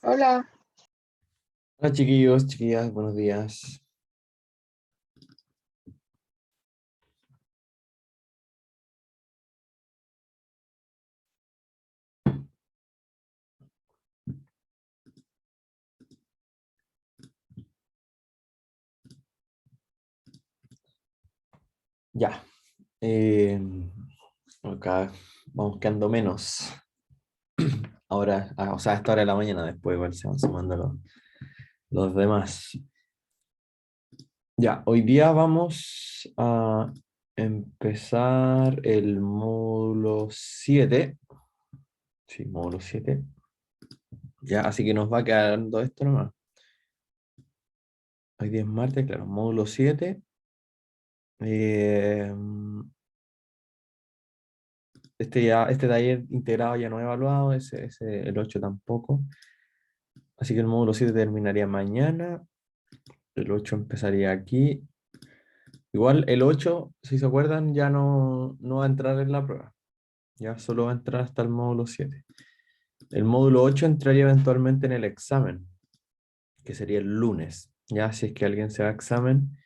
Hola, Hola chiquillos, chiquillas, buenos días. Ya, eh, acá vamos quedando menos. Ahora, o sea, a esta hora de la mañana, después igual se van sumando los demás. Ya, hoy día vamos a empezar el módulo 7. Sí, módulo 7. Ya, así que nos va quedando esto nomás. Hoy día es martes, claro, módulo 7. Eh, este taller integrado ya no he evaluado, el 8 tampoco. Así que el módulo 7 terminaría mañana. El 8 empezaría aquí. Igual el 8 si se acuerdan, ya no va a entrar en la prueba. Ya solo va a entrar hasta el módulo 7. El módulo 8 entraría eventualmente en el examen, que sería el lunes. Ya si es que alguien se va a examen,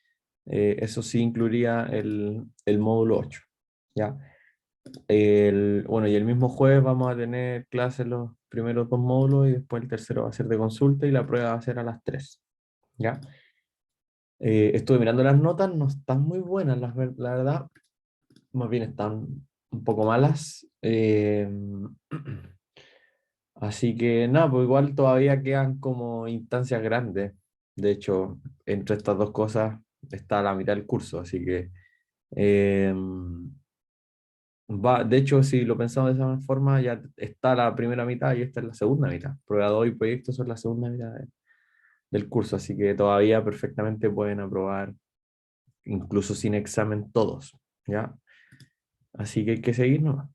eso sí incluiría el módulo 8. Ya. Bueno, y el mismo jueves vamos a tener clases los primeros dos módulos y después el tercero va a ser de consulta y la prueba va a ser a las 3. ¿Ya? Estuve mirando las notas, no están muy buenas, la verdad, más bien están un poco malas. Así que nada, pues igual todavía quedan como instancias grandes. De hecho, entre estas dos cosas está la mitad del curso, así que eh, de hecho, si lo pensamos de esa forma, ya está la primera mitad y esta es la segunda mitad. Prueba 2 y proyectos son la segunda mitad del curso, así que todavía perfectamente pueden aprobar, incluso sin examen, todos, ¿ya? Así que hay que seguir nomás.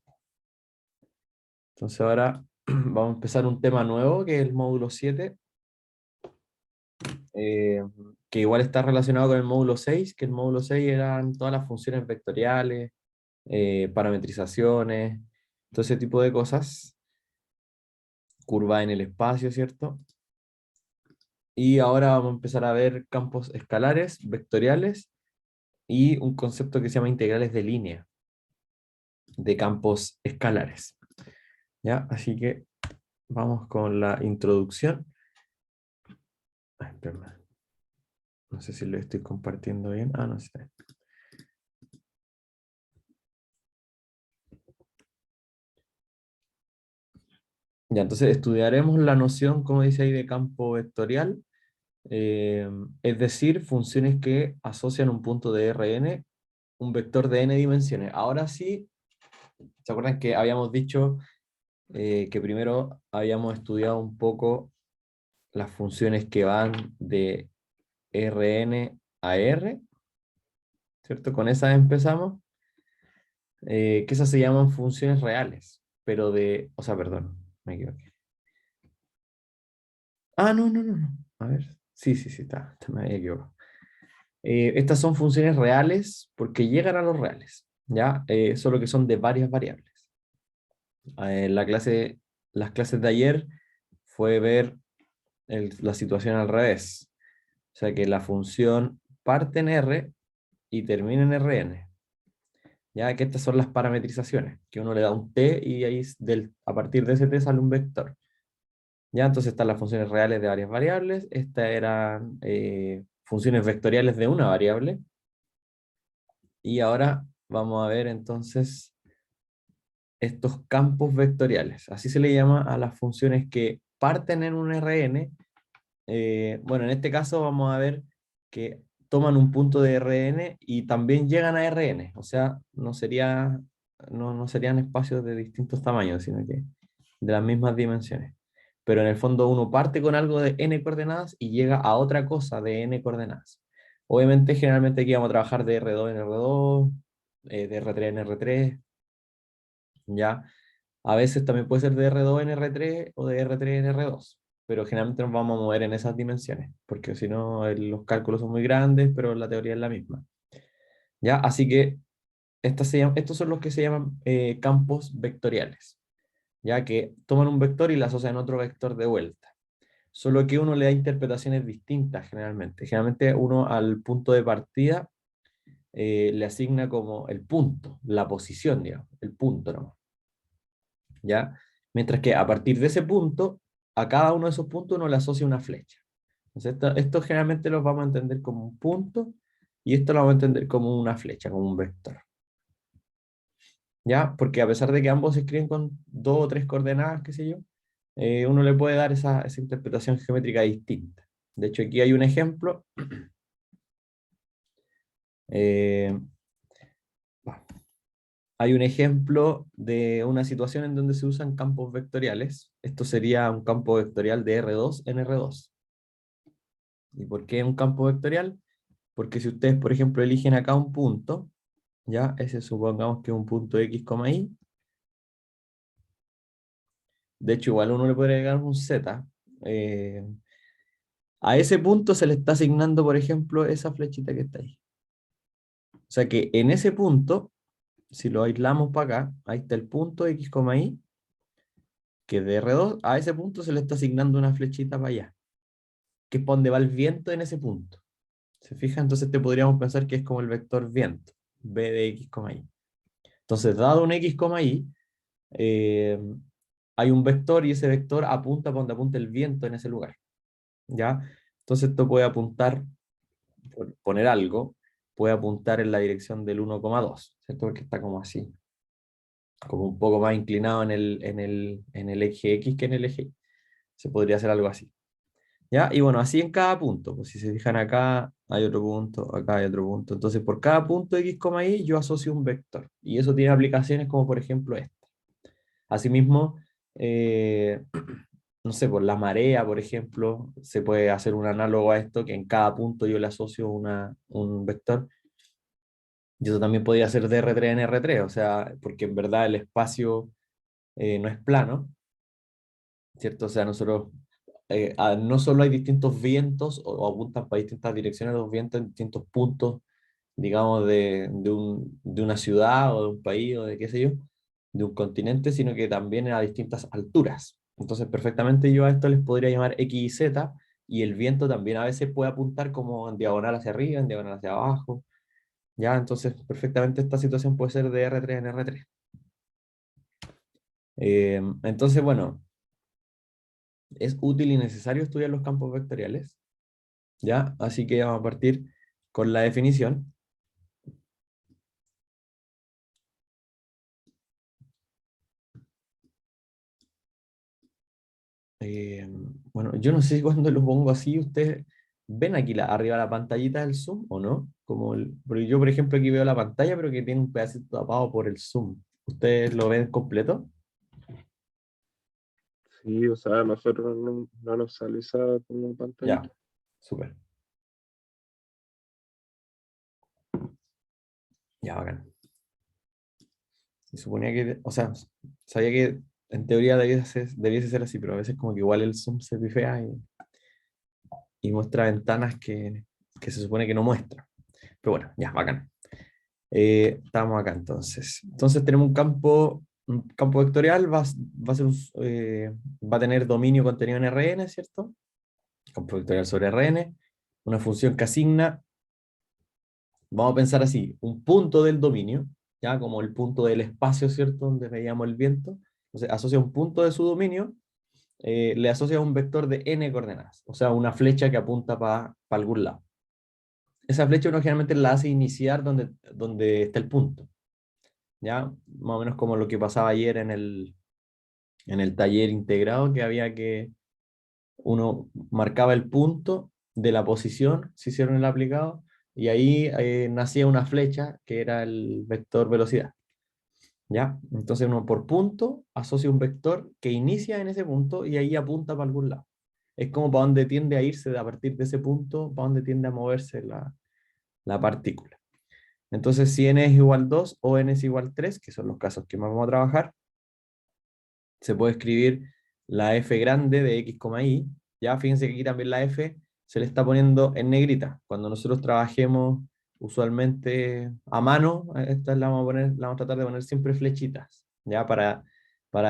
Entonces ahora vamos a empezar un tema nuevo, que es el módulo 7, eh, que igual está relacionado con el módulo 6, que el módulo 6 eran todas las funciones vectoriales, parametrizaciones, todo ese tipo de cosas. curva en el espacio, ¿cierto? Y ahora vamos a empezar a ver campos escalares, vectoriales, y un concepto que se llama integrales de línea, de campos escalares. ¿Ya? Así que vamos con la introducción. Ay, espérame. No sé si lo estoy compartiendo bien. Ah, no sé. Ya, entonces estudiaremos la noción, como dice ahí, de campo vectorial, es decir, funciones que asocian un punto de Rn, un vector de n dimensiones. Ahora sí, ¿se acuerdan que habíamos dicho que primero habíamos estudiado un poco las funciones que van de Rn a R, ¿cierto? Con esas empezamos, que esas se llaman funciones reales, pero de, o sea, perdón, me equivoqué. Ah, no, no, no, no. A ver, sí, sí, sí, me había equivocado. Estas son funciones reales porque llegan a los reales, ¿ya? Solo que son de varias variables. La clase, las clases de ayer fue ver la situación al revés. O sea que la función parte en R y termina en Rn. Ya que estas son las parametrizaciones, que uno le da un t y ahí a partir de ese t sale un vector. Ya, entonces están las funciones reales de varias variables. Estas eran funciones vectoriales de una variable. Y ahora vamos a ver entonces estos campos vectoriales. Así se le llama a las funciones que parten en un Rn. Bueno, en este caso vamos a ver que toman un punto de Rn y también llegan a Rn. O sea, no serían espacios de distintos tamaños, sino que de las mismas dimensiones. Pero en el fondo uno parte con algo de n coordenadas y llega a otra cosa de n coordenadas. Obviamente, generalmente aquí vamos a trabajar de R2 en R2, de R3 en R3, ¿ya? A veces también puede ser de R2 en R3 o de R3 en R2, pero generalmente nos vamos a mover en esas dimensiones, porque si no los cálculos son muy grandes, pero la teoría es la misma. ¿Ya? Así que estos son los que se llaman campos vectoriales, ya que toman un vector y le asocian otro vector de vuelta. Solo que uno le da interpretaciones distintas generalmente. Generalmente uno al punto de partida le asigna como el punto, la posición, digamos, el punto nomás. ¿Ya? Mientras que a partir de ese punto, a cada uno de esos puntos uno le asocia una flecha. Entonces, esto generalmente lo vamos a entender como un punto y esto lo vamos a entender como una flecha, como un vector. ¿Ya? Porque a pesar de que ambos se escriben con dos o tres coordenadas, qué sé yo, uno le puede dar esa interpretación geométrica distinta. De hecho, aquí hay un ejemplo. Eh, Hay un ejemplo de una situación en donde se usan campos vectoriales. Esto sería un campo vectorial de R2 en R2. ¿Y por qué un campo vectorial? Porque si ustedes, por ejemplo, eligen acá un punto, ya, ese supongamos que es un punto X, Y, de hecho igual uno le puede agregar un Z, a ese punto se le está asignando, por ejemplo, esa flechita que está ahí. O sea que en ese punto, si lo aislamos para acá, ahí está el punto X, Y, que de R2, a ese punto se le está asignando una flechita para allá, que es para donde va el viento en ese punto. ¿Se fija? Entonces te podríamos pensar que es como el vector viento, B de X, Y. Entonces, dado un X, Y, eh, hay un vector y ese vector apunta para donde apunta el viento en ese lugar. ¿Ya? Entonces esto puede apuntar, por poner algo, puede apuntar en la dirección del 1,2, ¿cierto? Porque está como así, como un poco más inclinado en el eje X que en el eje Y. Se podría hacer algo así. ¿Ya? Y bueno, así en cada punto. Pues si se fijan acá hay otro punto, acá hay otro punto. Entonces por cada punto X, Y yo asocio un vector. Y eso tiene aplicaciones como por ejemplo esta. Asimismo, eh, no sé, por la marea, por ejemplo, se puede hacer un análogo a esto, que en cada punto yo le asocio un vector. Y eso también podría ser de R3 en R3, o sea, porque en verdad el espacio no es plano, ¿cierto? O sea, nosotros no solo hay distintos vientos o apuntan para distintas direcciones los vientos en distintos puntos, digamos, de una ciudad o de un país o de qué sé yo, de un continente, sino que también a distintas alturas. Entonces, perfectamente yo a esto les podría llamar X y Z, y el viento también a veces puede apuntar como en diagonal hacia arriba, en diagonal hacia abajo. Ya, entonces, perfectamente esta situación puede ser de R3 en R3. Entonces, bueno, es útil y necesario estudiar los campos vectoriales. ¿Ya? Así que vamos a partir con la definición. Eh, bueno, yo no sé si cuando lo pongo así, ustedes ven aquí arriba la pantallita del zoom o no. Porque yo, por ejemplo, aquí veo la pantalla, pero que tiene un pedacito tapado por el zoom. ¿Ustedes lo ven completo? Sí, o sea, a nosotros no nos sale esa como pantallita. Ya, súper. Ya, bacán. Se suponía que, o sea, sabía que en teoría debiese ser así, pero a veces como que igual el zoom se pifea y muestra ventanas que se supone que no muestra. Pero bueno, ya, bacán. Estamos acá entonces. Entonces tenemos un campo vectorial, va a ser va a tener dominio contenido en Rn, ¿cierto? Campo vectorial sobre Rn, una función que asigna, vamos a pensar así, un punto del dominio, ya como el punto del espacio, ¿cierto? Donde veíamos el viento. Entonces asocia un punto de su dominio, le asocia un vector de n coordenadas, o sea, una flecha que apunta para algún lado. Esa flecha uno generalmente la hace iniciar donde está el punto. ¿Ya? Más o menos como lo que pasaba ayer en el taller integrado, que había que uno marcaba el punto de la posición, se hicieron el aplicado, y ahí nacía una flecha que era el vector velocidad. ¿Ya? Entonces uno por punto asocia un vector que inicia en ese punto y ahí apunta para algún lado. Es como para dónde tiende a irse a partir de ese punto, para dónde tiende a moverse la partícula. Entonces, si n es igual 2 o n es igual 3, que son los casos que más vamos a trabajar, se puede escribir la f grande de x, y. Ya, fíjense que aquí también la f se le está poniendo en negrita. Cuando nosotros trabajemos usualmente a mano, esta la vamos a tratar de poner siempre flechitas, ya, para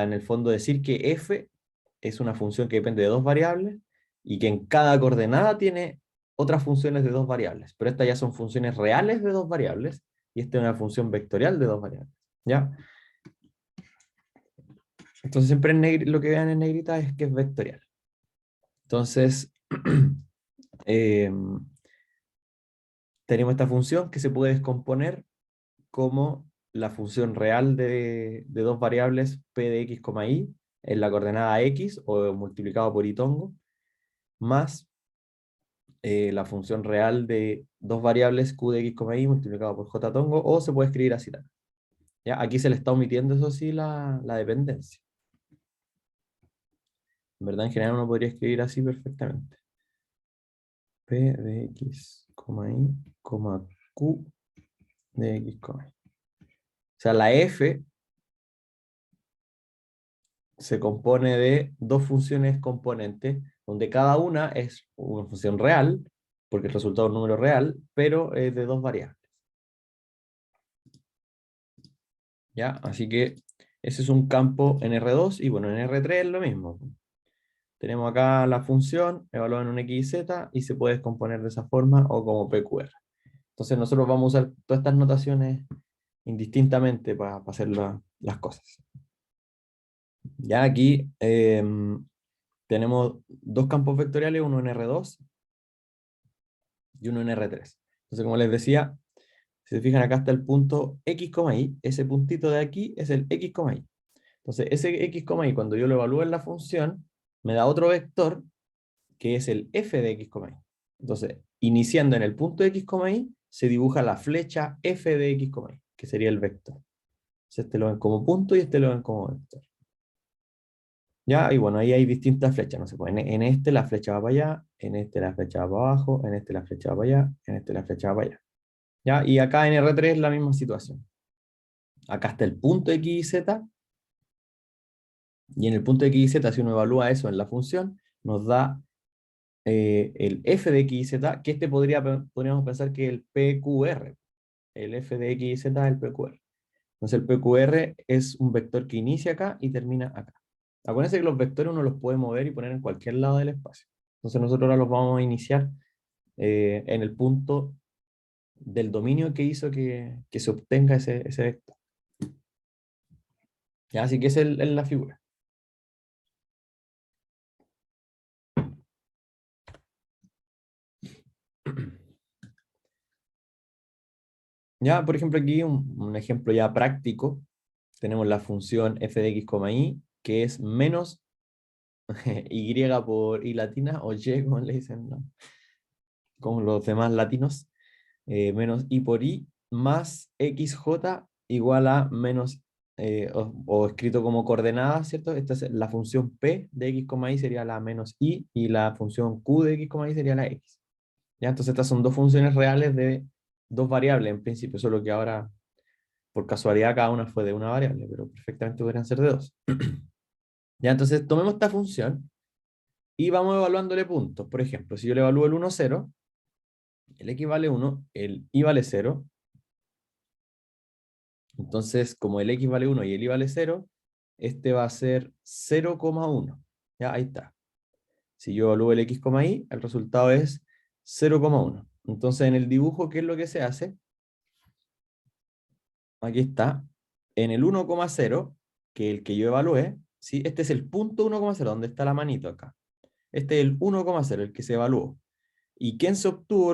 en el fondo decir que f es una función que depende de dos variables y que en cada coordenada tiene otras funciones de dos variables. Pero estas ya son funciones reales de dos variables y esta es una función vectorial de dos variables. ¿Ya? Entonces siempre lo que vean en negrita es que es vectorial. Entonces, eh, tenemos esta función que se puede descomponer como la función real de dos variables p de x, y en la coordenada x o multiplicado por y tongo, más la función real de dos variables q de x, y multiplicado por j tongo, o se puede escribir así también. ¿Ya? Aquí se le está omitiendo, eso sí, la dependencia. En verdad, en general uno podría escribir así perfectamente. P de x, y, q de x, y. O sea, la f se compone de dos funciones componentes, donde cada una es una función real, porque el resultado es un número real, pero es de dos variables. ¿Ya? Así que ese es un campo en R2 y bueno, en R3 es lo mismo. Tenemos acá la función evaluada en un x y z y se puede descomponer de esa forma o como PQR. Entonces nosotros vamos a usar todas estas notaciones indistintamente para hacer las cosas. Ya aquí tenemos dos campos vectoriales, uno en R2 y uno en R3. Entonces, como les decía, si se fijan acá está el punto x, y, ese puntito de aquí es el x, y. Entonces, ese x, y, cuando yo lo evalúo en la función, me da otro vector que es el f de x, y. Entonces, iniciando en el punto x, y, se dibuja la flecha f de x, y, que sería el vector. Entonces, este lo ven como punto y este lo ven como vector. ¿Ya? Y bueno, ahí hay distintas flechas, no se puede. En este la flecha va para allá, en este la flecha va para abajo, en este la flecha va para allá, en este la flecha va para allá. ¿Ya? Y acá en R3 es la misma situación. Acá está el punto X y Z, y en el punto X y Z, si uno evalúa eso en la función, nos da el f de X y Z, que podríamos pensar que es el PQR. El f de X y Z es el PQR. Entonces el PQR es un vector que inicia acá y termina acá. Acuérdense que los vectores uno los puede mover y poner en cualquier lado del espacio. Entonces nosotros ahora los vamos a iniciar en el punto del dominio que hizo que se obtenga ese vector. ¿Ya? Así que esa es la figura. Ya, por ejemplo, aquí un ejemplo ya práctico. Tenemos la función f de x, y, que es menos y por i latina, o y, como le dicen, ¿no? Como los demás latinos, menos i por i, más xj igual a menos, o escrito como coordenada, ¿cierto? Esta es la función p de x, y sería la menos i, y la función q de x, y sería la x. ¿Ya? Entonces estas son dos funciones reales de dos variables en principio, solo que ahora, por casualidad, cada una fue de una variable, pero perfectamente podrían ser de dos. ¿Ya? Entonces tomemos esta función y vamos evaluándole puntos. Por ejemplo, si yo le evalúo el 1, 0, el x vale 1, el y vale 0. Entonces, como el x vale 1 y el y vale 0, este va a ser 0,1. Ya, ahí está. Si yo evalúo el x, y, el resultado es 0,1. Entonces, en el dibujo, ¿qué es lo que se hace? Aquí está. En el 1,0, que es el que yo evalué, ¿sí? Este es el punto 1,0, donde está la manito acá. Este es el 1,0, el que se evaluó. ¿Y quién se obtuvo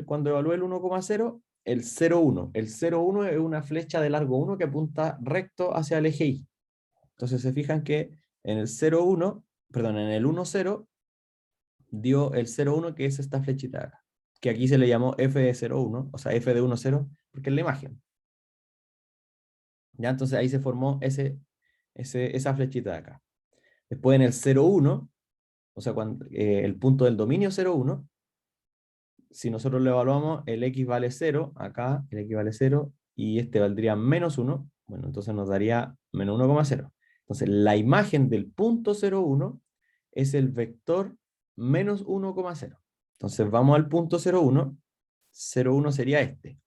cuando evalué el 1,0? El 0,1. El 0,1 es una flecha de largo 1 que apunta recto hacia el eje Y. Entonces se fijan que en el 0,1, perdón, en el 1,0 dio el 0,1, que es esta flechita de acá, que aquí se le llamó f de 0,1, o sea, f de 1,0, porque es la imagen. ¿Ya? Entonces ahí se formó esa flechita de acá. Después en el 0,1, o sea, el punto del dominio 0,1, si nosotros lo evaluamos, el x vale 0, acá el x vale 0, y este valdría menos 1, bueno, entonces nos daría menos 1,0. Entonces la imagen del punto 0,1 es el vector menos 1,0. Entonces vamos al punto 0,1, 0,1 sería este.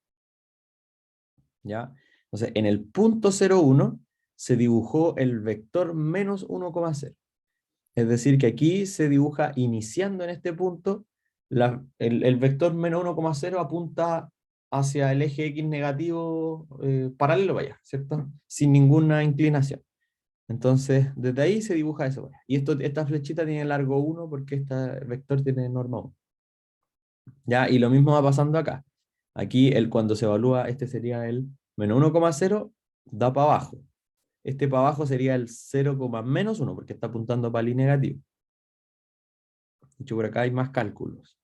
¿Ya? Entonces en el punto 0,1 se dibujó el vector menos 1,0. Es decir, que aquí se dibuja iniciando en este punto, el vector menos 1,0 apunta hacia el eje X negativo paralelo, vaya, ¿cierto? Sin ninguna inclinación. Entonces, desde ahí se dibuja eso, vaya. Y esta flechita tiene largo 1 porque este vector tiene norma 1. ¿Ya? Y lo mismo va pasando acá. Aquí, cuando se evalúa, este sería el menos 1,0, da para abajo. Este para abajo sería el 0, menos 1, porque está apuntando para el y negativo. De hecho, por acá hay más cálculos.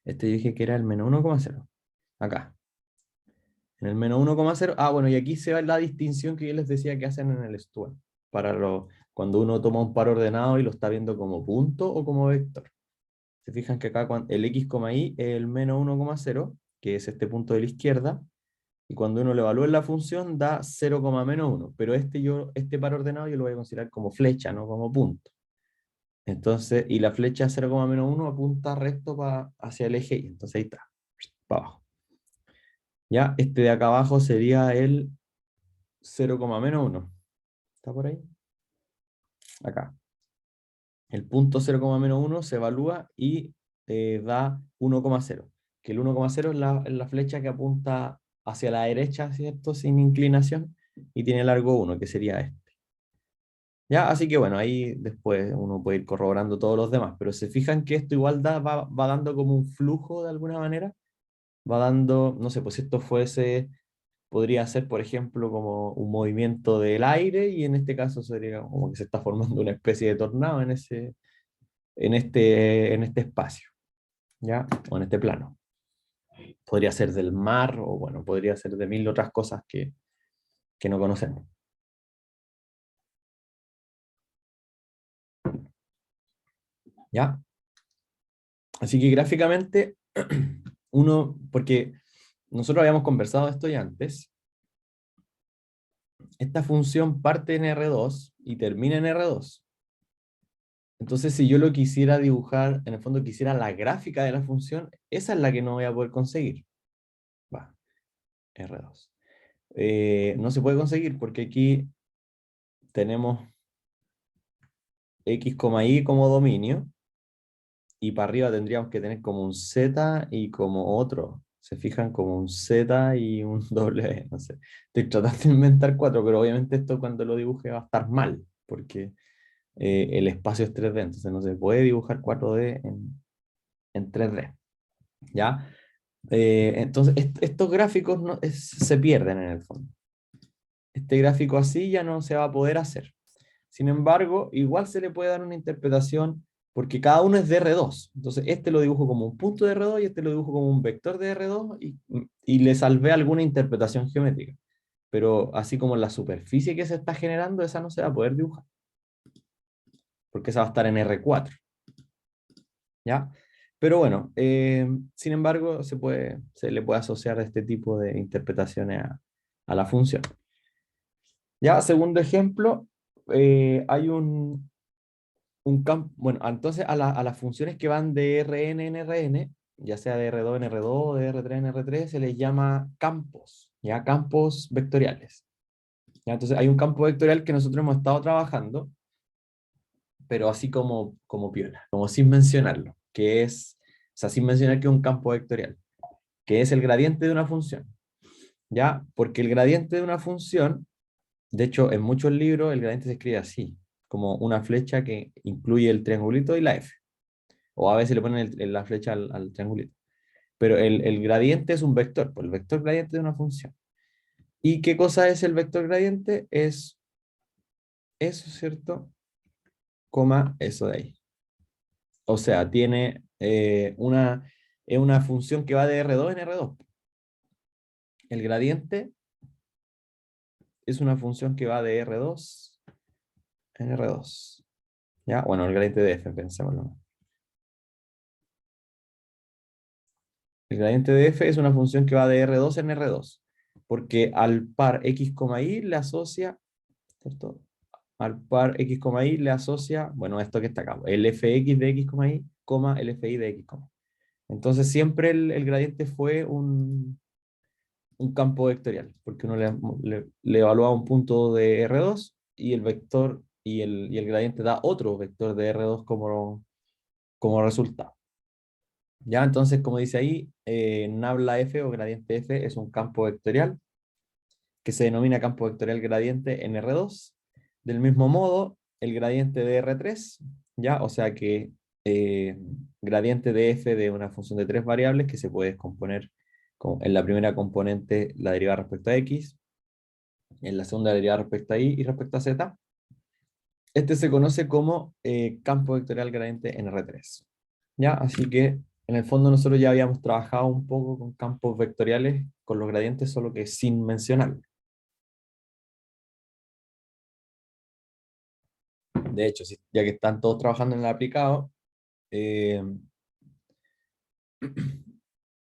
Este yo dije que era el menos 1,0. Acá. En el menos 1,0. Ah, bueno, y aquí se ve la distinción que yo les decía que hacen en el Stuart. Cuando uno toma un par ordenado y lo está viendo como punto o como vector. Se fijan que acá el x, y es el menos 1,0, que es este punto de la izquierda. Y cuando uno lo evalúa en la función da 0, menos 1. Pero este par ordenado yo lo voy a considerar como flecha, no como punto. Entonces, y la flecha 0, menos 1 apunta recto hacia el eje Y. Entonces ahí está, para abajo. Ya, este de acá abajo sería el 0, menos 1. ¿Está por ahí? Acá. El punto 0, menos 1 se evalúa y da 1,0. Que el 1,0 es la flecha que apunta hacia la derecha, ¿cierto? Sin inclinación. Y tiene largo 1, que sería este. Ya, así que bueno, ahí después uno puede ir corroborando todos los demás. Pero se fijan que esto igual va dando como un flujo de alguna manera. Va dando, no sé, pues si esto podría ser, por ejemplo, como un movimiento del aire, y en este caso sería como que se está formando una especie de tornado en este espacio, ¿ya? O en este plano. Podría ser del mar, o bueno, podría ser de mil otras cosas que no conocemos. ¿Ya? Así que gráficamente, porque nosotros habíamos conversado esto ya antes, esta función parte en R2 y termina en R2. Entonces, si yo lo quisiera dibujar, en el fondo quisiera la gráfica de la función, esa es la que no voy a poder conseguir. Va, R2. No se puede conseguir porque aquí tenemos x, y como dominio, y para arriba tendríamos que tener como un z y como otro. Se fijan como un z y un W, no sé. Estoy tratando de inventar cuatro, pero obviamente esto cuando lo dibuje va a estar mal, porque el espacio es 3D, entonces no se puede dibujar 4D en 3D. ¿Ya? Entonces, estos gráficos se pierden en el fondo. Este gráfico así ya no se va a poder hacer. Sin embargo, igual se le puede dar una interpretación porque cada uno es de R2. Entonces, este lo dibujo como un punto de R2 y este lo dibujo como un vector de R2 y le salvé alguna interpretación geométrica. Pero así como la superficie que se está generando, esa no se va a poder dibujar. Porque esa va a estar en R4. ¿Ya? Pero bueno, sin embargo, se le puede asociar este tipo de interpretaciones a la función. Ya, segundo ejemplo, hay un campo, bueno, entonces a las funciones que van de Rn en Rn, ya sea de R2 en R2, de R3 en R3, se les llama campos, ya, campos vectoriales. Ya, entonces hay un campo vectorial que nosotros hemos estado trabajando, pero así como piola, como sin mencionarlo, que es, o sea, sin mencionar que es un campo vectorial, que es el gradiente de una función, ¿ya? Porque el gradiente de una función, de hecho, en muchos libros el gradiente se escribe así, como una flecha que incluye el triangulito y la f, o a veces le ponen la flecha al triangulito. Pero el gradiente es un vector, pues el vector gradiente de una función. ¿Y qué cosa es el vector gradiente? Es eso, ¿cierto? Coma, eso de ahí. O sea, tiene es una función que va de R2 en R2. El gradiente es una función que va de R2 en R2. ¿Ya? Bueno, el gradiente de f, pensémoslo. El gradiente de f es una función que va de R2 en R2. Porque al par x, y le asocia, ¿cierto? Al par x, y le asocia, bueno, esto que está acá, el fx de x, y, el fi de x, Entonces siempre el gradiente fue un campo vectorial, porque uno le evalúa un punto de R2 y el vector y el gradiente da otro vector de R2 como resultado. Ya, entonces, como dice ahí, nabla F o gradiente F es un campo vectorial que se denomina campo vectorial gradiente en R2. Del mismo modo, el gradiente de R3, ya, o sea que gradiente de F de una función de tres variables que se puede descomponer en la primera componente la derivada respecto a X, en la segunda la derivada respecto a Y y respecto a Z. Este se conoce como campo vectorial gradiente en R3. ¿Ya? Así que en el fondo nosotros ya habíamos trabajado un poco con campos vectoriales, con los gradientes, solo que sin mencionarlo. De hecho, ya que están todos trabajando en el aplicado, eh,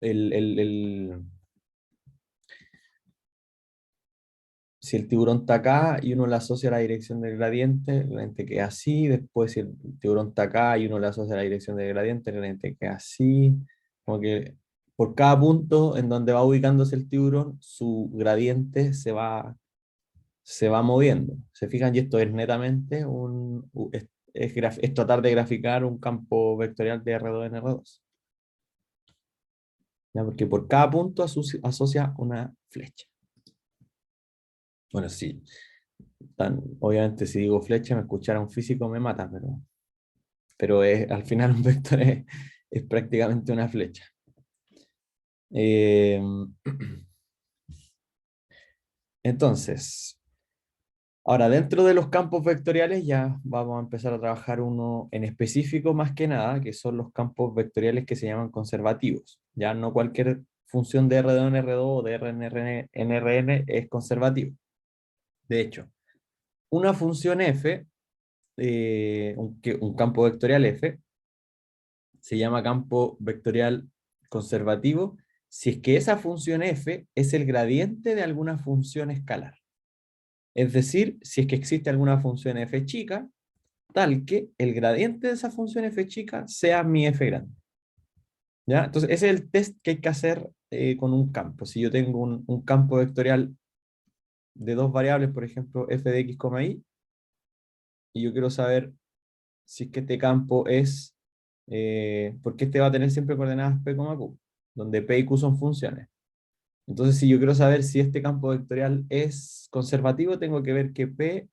el, el- el- si el tiburón está acá y uno le asocia a la dirección del gradiente, el gradiente queda así. Después, si el tiburón está acá y uno le asocia a la dirección del gradiente, el gradiente queda así. Como que por cada punto en donde va ubicándose el tiburón, su gradiente se va moviendo. ¿Se fijan? Y esto es netamente es tratar de graficar un campo vectorial de R2 en R2. ¿Ya? Porque por cada punto asocia una flecha. Bueno, sí, obviamente si digo flecha, me escuchara un físico me mata, pero al final un vector es prácticamente una flecha. Eh, entonces, ahora dentro de los campos vectoriales ya vamos a empezar a trabajar uno en específico más que nada, que son los campos vectoriales que se llaman conservativos. Ya no cualquier función de R2 en R2 o de Rn en Rn es conservativo. De hecho, una función f, un campo vectorial f, se llama campo vectorial conservativo si es que esa función f es el gradiente de alguna función escalar. Es decir, si es que existe alguna función f chica, tal que el gradiente de esa función f chica sea mi f grande. ¿Ya? Entonces, ese es el test que hay que hacer con un campo. Si yo tengo un campo vectorial de dos variables, por ejemplo, f de x, y, y yo quiero saber si es que este campo es, porque este va a tener siempre coordenadas P, Q, donde P y Q son funciones. Entonces, si yo quiero saber si este campo vectorial es conservativo, tengo que ver que P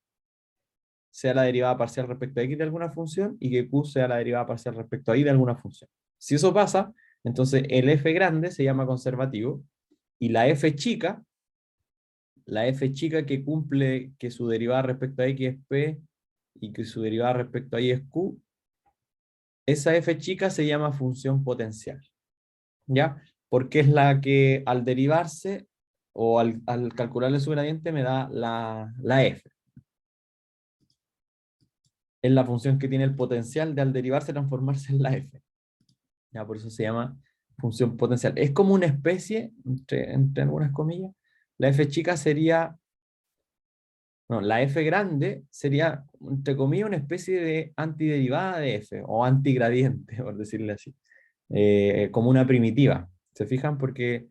sea la derivada parcial respecto a X de alguna función y que Q sea la derivada parcial respecto a Y de alguna función. Si eso pasa, entonces el F grande se llama conservativo y la F chica que cumple que su derivada respecto a X es P y que su derivada respecto a Y es Q, esa F chica se llama función potencial. ¿Ya? Porque es la que al derivarse o al calcularle su gradiente me da la F. Es la función que tiene el potencial de al derivarse transformarse en la F. ¿Ya? Por eso se llama función potencial. Es como una especie, entre algunas comillas, la F chica sería, no, la F grande sería, entre comillas, una especie de antiderivada de F, o antigradiente, por decirle así, como una primitiva. ¿Se fijan? Porque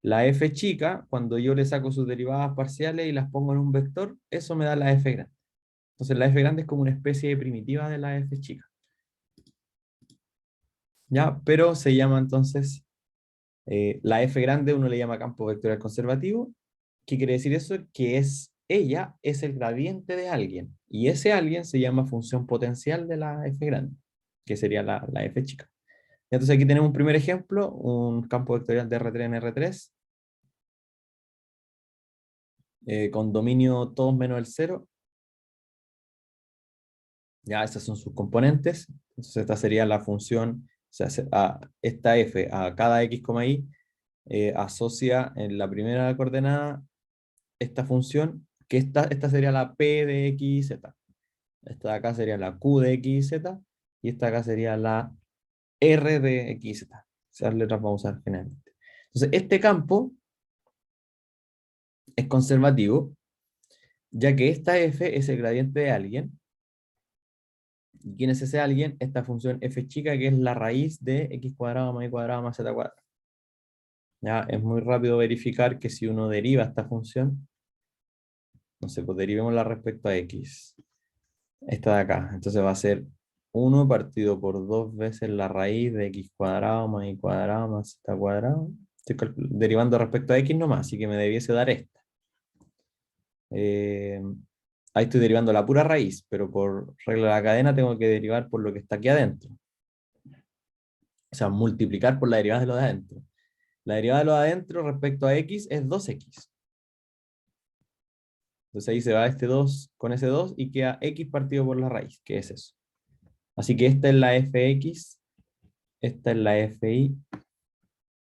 la F chica, cuando yo le saco sus derivadas parciales y las pongo en un vector, eso me da la F grande. Entonces la F grande es como una especie de primitiva de la F chica. ¿Ya? Pero se llama entonces, la F grande uno le llama campo vectorial conservativo. ¿Qué quiere decir eso? Que ella es el gradiente de alguien. Y ese alguien se llama función potencial de la F grande, que sería la F chica. Entonces aquí tenemos un primer ejemplo, un campo vectorial de R3 en R3, con dominio todos menos el 0. Ya, esas son sus componentes. Entonces esta sería la función, o sea, esta f a cada x, y, asocia en la primera coordenada esta función, que esta sería la p de x y z. Esta de acá sería la q de x y z, y esta de acá sería la r de x y z. Esas letras vamos a usar generalmente. Entonces este campo es conservativo, ya que esta f es el gradiente de alguien. ¿Y quién es ese alguien? Esta función f chica, que es la raíz de x cuadrado más y cuadrado más z cuadrado. Ya, es muy rápido verificar que si uno deriva esta función, no sé, pues derivémosla respecto a x. Esta de acá. Entonces va a ser 1 partido por 2 veces la raíz de x cuadrado más y cuadrado más z cuadrado. Estoy derivando respecto a x nomás, así que me debiese dar esta. Ahí estoy derivando la pura raíz, pero por regla de la cadena tengo que derivar por lo que está aquí adentro. O sea, multiplicar por la derivada de lo de adentro. La derivada de lo de adentro respecto a x es 2x. Entonces ahí se va este 2 con ese 2 y queda x partido por la raíz, que es eso. Así que esta es la fx, esta es la fi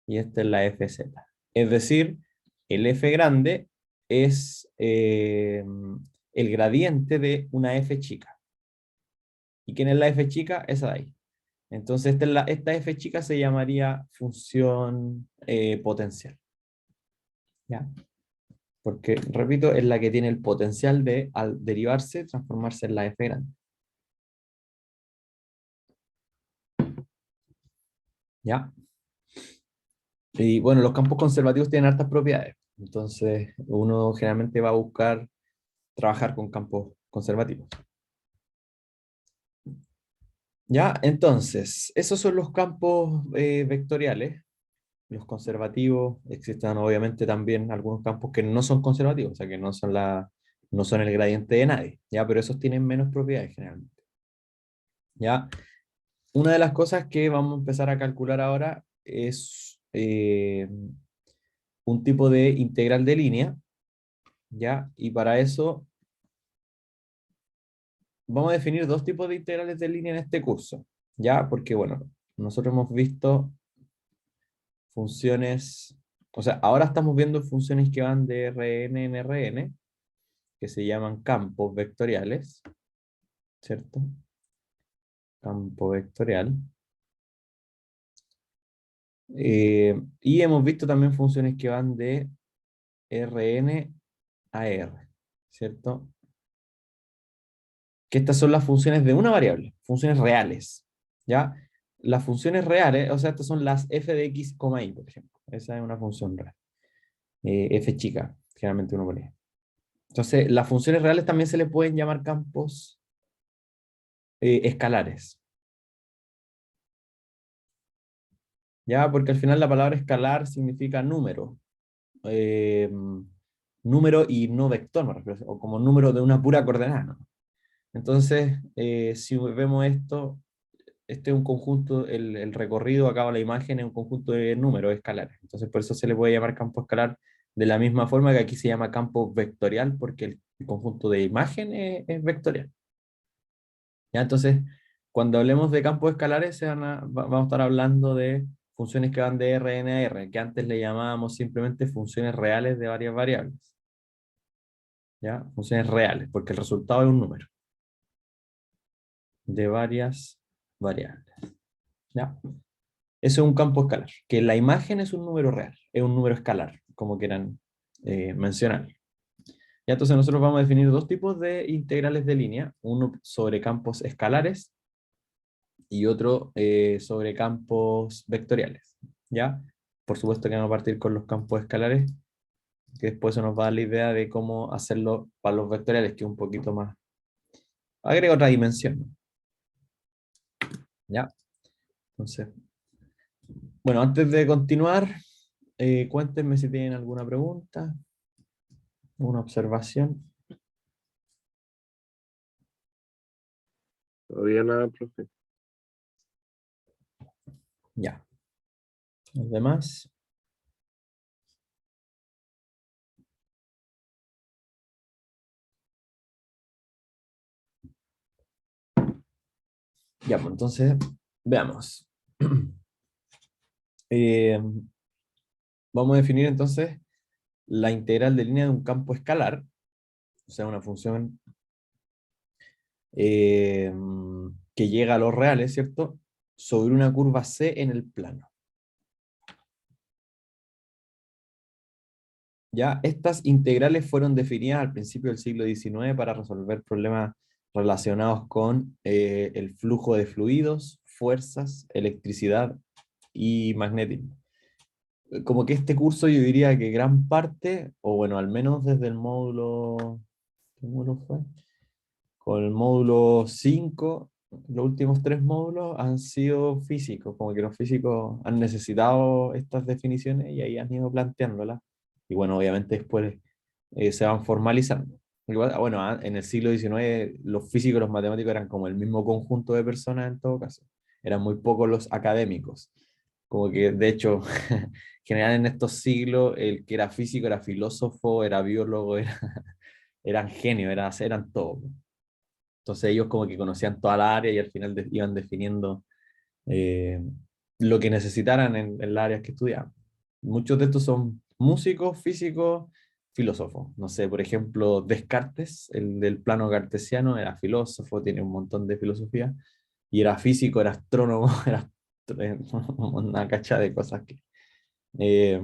y esta es la fz. Es decir, el f grande es el gradiente de una f chica. ¿Y quién es la f chica? Esa de ahí. Entonces esta f chica se llamaría función potencial. ¿Ya? Porque, repito, es la que tiene el potencial de, al derivarse, transformarse en la f grande. ¿Ya? Y bueno, los campos conservativos tienen hartas propiedades. Entonces, uno generalmente va a buscar trabajar con campos conservativos. ¿Ya? Entonces, esos son los campos vectoriales. Los conservativos, existen obviamente también algunos campos que no son conservativos, o sea, que no son, no son el gradiente de nadie, ¿ya? Pero esos tienen menos propiedades generalmente. ¿Ya? Una de las cosas que vamos a empezar a calcular ahora es un tipo de integral de línea, ¿ya? Y para eso vamos a definir dos tipos de integrales de línea en este curso, ¿ya? Porque, bueno, nosotros hemos visto funciones, o sea, ahora estamos viendo funciones que van de Rn en Rn, que se llaman campos vectoriales, ¿cierto? Campo vectorial. Y hemos visto también funciones que van de Rn a R, ¿cierto? Que estas son las funciones de una variable, funciones reales, ¿ya? Las funciones reales, o sea, estas son las f de x, y, por ejemplo. Esa es una función real. F chica, generalmente uno pone. Entonces, las funciones reales también se le pueden llamar campos escalares. ¿Ya? Porque al final la palabra escalar significa número. eh, Número y no vector, me refiero, o como número de una pura coordenada, ¿no? Entonces, si vemos esto, este es un conjunto, el recorrido acá en la imagen es un conjunto de números escalares. Entonces, por eso se le puede llamar campo escalar de la misma forma que aquí se llama campo vectorial, porque el conjunto de imagen es vectorial. ¿Ya? Entonces, cuando hablemos de campos escalares, vamos a estar hablando de funciones que van de Rn a R, que antes le llamábamos simplemente funciones reales de varias variables. ¿Ya? Funciones reales, porque el resultado es un número de varias variables. ¿Ya? Eso es un campo escalar, que la imagen es un número real, es un número escalar, como quieran mencionar. Ya, entonces nosotros vamos a definir dos tipos de integrales de línea, uno sobre campos escalares y otro sobre campos vectoriales. ¿Ya? Por supuesto que vamos a partir con los campos escalares, que después eso nos va a dar la idea de cómo hacerlo para los vectoriales, que es un poquito más, agrega otra dimensión. ¿Ya? Entonces, bueno, antes de continuar, cuéntenme si tienen alguna pregunta, una observación. Todavía nada, profe. Ya. Los demás. Ya, pues entonces, veamos. Eh, Vamos a definir entonces la integral de línea de un campo escalar, o sea, una función eh, que llega a los reales, ¿cierto? Sobre una curva C en el plano. Ya, estas integrales fueron definidas al principio del siglo XIX para resolver problemas relacionados con el flujo de fluidos, fuerzas, electricidad y magnetismo. Como que este curso yo diría que gran parte, o bueno, al menos desde el módulo, ¿qué módulo fue? Con el módulo 5 los últimos 3 módulos han sido físicos, como que los físicos han necesitado estas definiciones y ahí han ido planteándolas. Y bueno, obviamente después se van formalizando. Igual, bueno, en el siglo XIX los físicos y los matemáticos eran como el mismo conjunto de personas en todo caso. Eran muy pocos los académicos. Como que, de hecho, en general en estos siglos, el que era físico era filósofo, era biólogo, eran genios, eran todo. Entonces ellos como que conocían toda la área y al final iban definiendo eh, lo que necesitaran en las áreas que estudiaban. Muchos de estos son músicos, físicos, filósofos. No sé, por ejemplo, Descartes, el del plano cartesiano, era filósofo, tiene un montón de filosofía, y era físico, era astrónomo, era una cacha de cosas eh,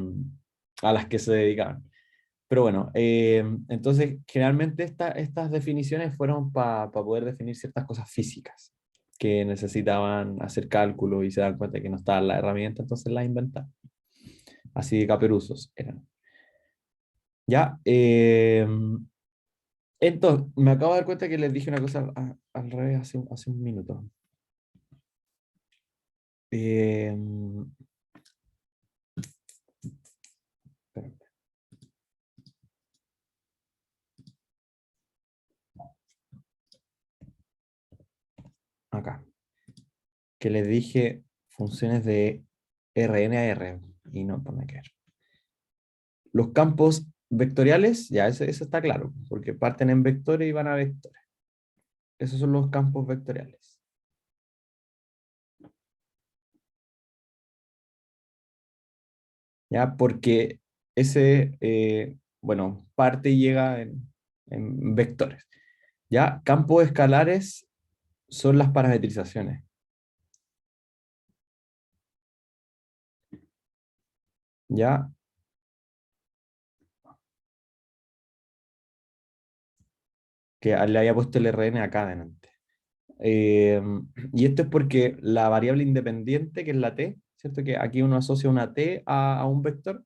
a las que se dedicaban. Pero bueno, entonces generalmente estas definiciones fueron para poder definir ciertas cosas físicas que necesitaban hacer cálculo y se dan cuenta que no estaba la herramienta, entonces las inventaron. Así de caperuzos eran. Ya, entonces, me acabo de dar cuenta que les dije una cosa al revés hace un minuto. Eh, espérate. Acá, que les dije funciones de Rn a R y no, pues nada que ver. Los campos vectoriales, ya eso está claro, porque parten en vectores y van a vectores. Esos son los campos vectoriales. ¿Ya? Porque ese, bueno, parte y llega en vectores. ¿Ya? Campos escalares son las parametrizaciones. ¿Ya? Que le había puesto el Rn acá adelante. Y esto es porque la variable independiente, que es la t, ¿cierto? Que aquí uno asocia una t a un vector,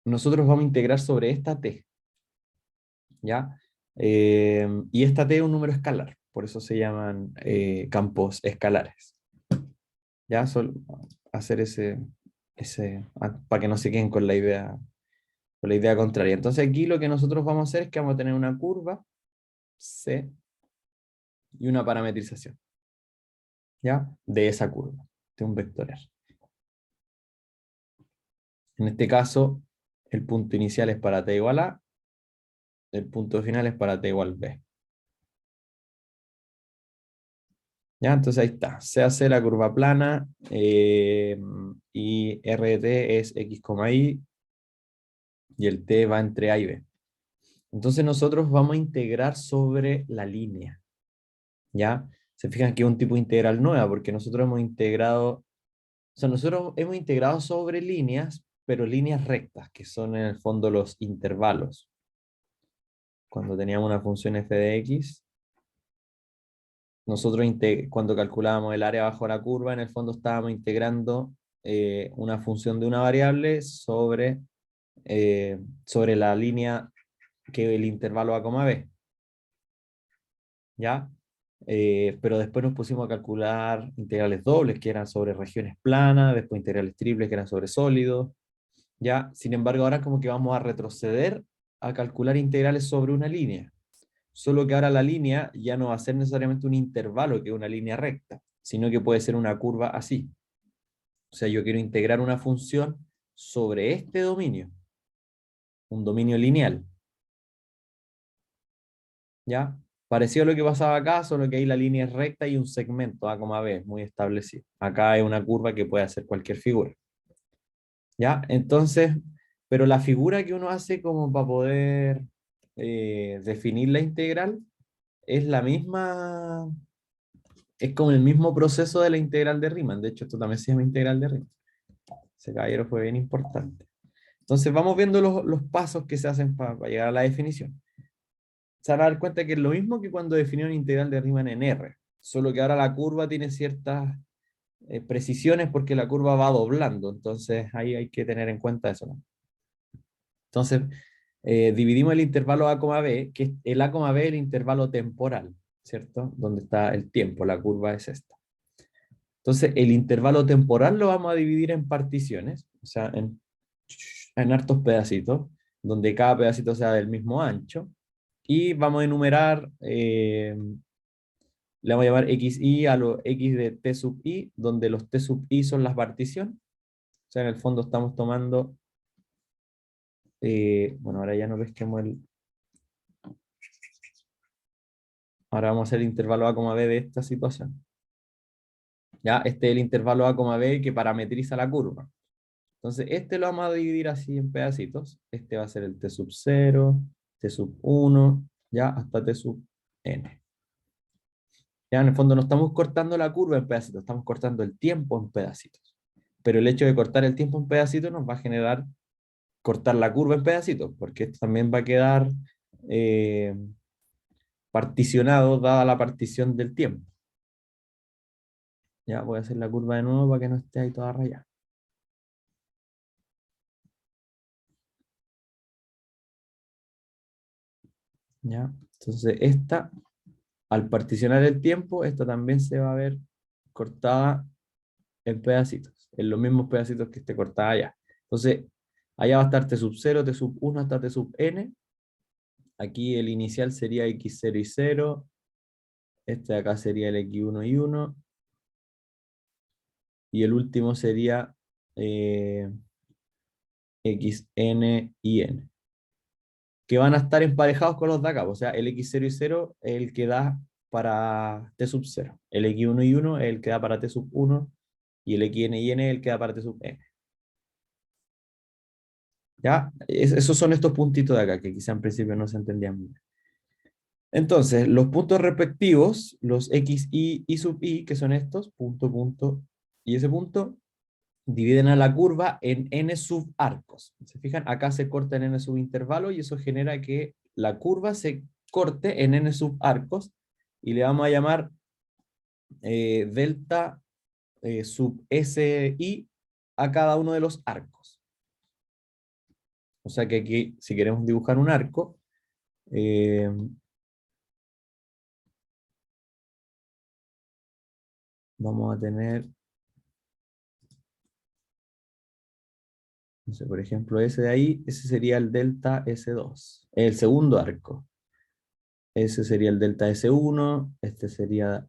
nosotros vamos a integrar sobre esta t, ¿ya? Y esta t es un número escalar. por eso se llaman campos escalares. Ya, solo hacer para que no se queden con la idea contraria. Entonces aquí lo que nosotros vamos a hacer es que vamos a tener una curva C y una parametrización, ¿ya? De esa curva, de un vectorial. En este caso, el punto inicial es para t igual a, el punto final es para t igual b. ¿Ya? Entonces ahí está. Se hace la curva plana y R de t es x, y, y el t va entre a y b. Entonces nosotros vamos a integrar sobre la línea. ¿Ya? Se fijan que es un tipo de integral nueva, porque nosotros hemos integrado, o sea, nosotros hemos integrado sobre líneas, pero líneas rectas, que son en el fondo los intervalos. Cuando teníamos una función f de x, nosotros cuando calculábamos el área bajo la curva, en el fondo estábamos integrando una función de una variable sobre la línea que el intervalo a, b. ¿Ya? Pero después nos pusimos a calcular integrales dobles, que eran sobre regiones planas, después integrales triples, que eran sobre sólidos. ¿Ya? Sin embargo, ahora como que vamos a retroceder a calcular integrales sobre una línea. Solo que ahora la línea ya no va a ser necesariamente un intervalo, que es una línea recta, sino que puede ser una curva así. O sea, yo quiero integrar una función sobre este dominio, un dominio lineal. ¿Ya? Parecido a lo que pasaba acá, solo que ahí la línea es recta y un segmento A, B, muy establecido. Acá hay una curva que puede hacer cualquier figura. ¿Ya? Entonces, pero la figura que uno hace como para poder definir la integral es la misma, es como el mismo proceso de la integral de Riemann. De hecho, esto también se llama integral de Riemann. Ese caballero fue bien importante. Entonces vamos viendo los pasos que se hacen para llegar a la definición. Se van a dar cuenta que es lo mismo que cuando definieron integral de Riemann en R, solo que ahora la curva tiene ciertas precisiones porque la curva va doblando, entonces ahí hay que tener en cuenta eso, ¿no? Entonces, dividimos el intervalo a, b, que el a, b es el intervalo temporal, ¿cierto? Donde está el tiempo, la curva es esta. Entonces, el intervalo temporal lo vamos a dividir en particiones, o sea, en hartos pedacitos, donde cada pedacito sea del mismo ancho, y vamos a enumerar, le vamos a llamar xi a lo x de t sub i, donde los t sub i son las particiones. O sea, en el fondo estamos tomando, bueno, ahora ya no pesquemos ahora vamos a hacer el intervalo a, b de esta situación. Ya, este es el intervalo a, b que parametriza la curva. Entonces, este lo vamos a dividir así en pedacitos. Este va a ser el t sub 0, t sub 1, ya, hasta t sub n. Ya, en el fondo no estamos cortando la curva en pedacitos, estamos cortando el tiempo en pedacitos. Pero el hecho de cortar el tiempo en pedacitos nos va a generar cortar la curva en pedacitos, porque esto también va a quedar eh, particionado dada la partición del tiempo. Ya, voy a hacer la curva de nuevo para que no esté ahí toda rayada. ¿Ya? Entonces esta, al particionar el tiempo, esta también se va a ver cortada en pedacitos, en los mismos pedacitos que esté cortada allá. Entonces, allá va a estar t sub 0, t sub 1 hasta t sub n. Aquí el inicial sería x0 y 0. Este de acá sería el x1 y 1. Y el último sería xn y n, que van a estar emparejados con los de acá. O sea, el x0 y 0 es el que da para t sub 0. El x1 y 1 es el que da para t sub 1. Y el xn y n es el que da para t sub n. ¿Ya? Esos son estos puntitos de acá, que quizá en principio no se entendían muy bien. Entonces, los puntos respectivos, los x, y sub i, que son estos, punto, punto, y ese punto, dividen a la curva en n subarcos. ¿Se fijan? Acá se corta en n subintervalo y eso genera que la curva se corte en n subarcos y le vamos a llamar delta sub si a cada uno de los arcos. O sea que aquí, si queremos dibujar un arco, vamos a tener, no sé, por ejemplo, ese de ahí, ese sería el delta S2, el segundo arco. Ese sería el delta S1, este sería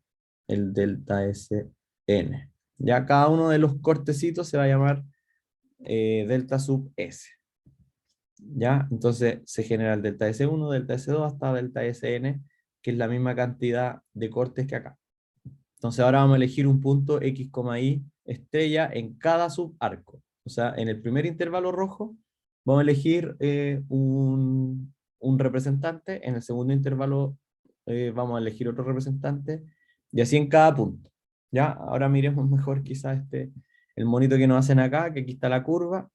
el delta Sn. Ya cada uno de los cortecitos se va a llamar delta sub S. ¿Ya? Entonces se genera el delta S1, delta S2 hasta delta Sn, que es la misma cantidad de cortes que acá. Entonces ahora vamos a elegir un punto X, Y estrella en cada subarco. O sea, en el primer intervalo rojo vamos a elegir un representante, en el segundo intervalo vamos a elegir otro representante, y así en cada punto. ¿Ya? Ahora miremos mejor quizás el monito que nos hacen acá, que aquí está la curva.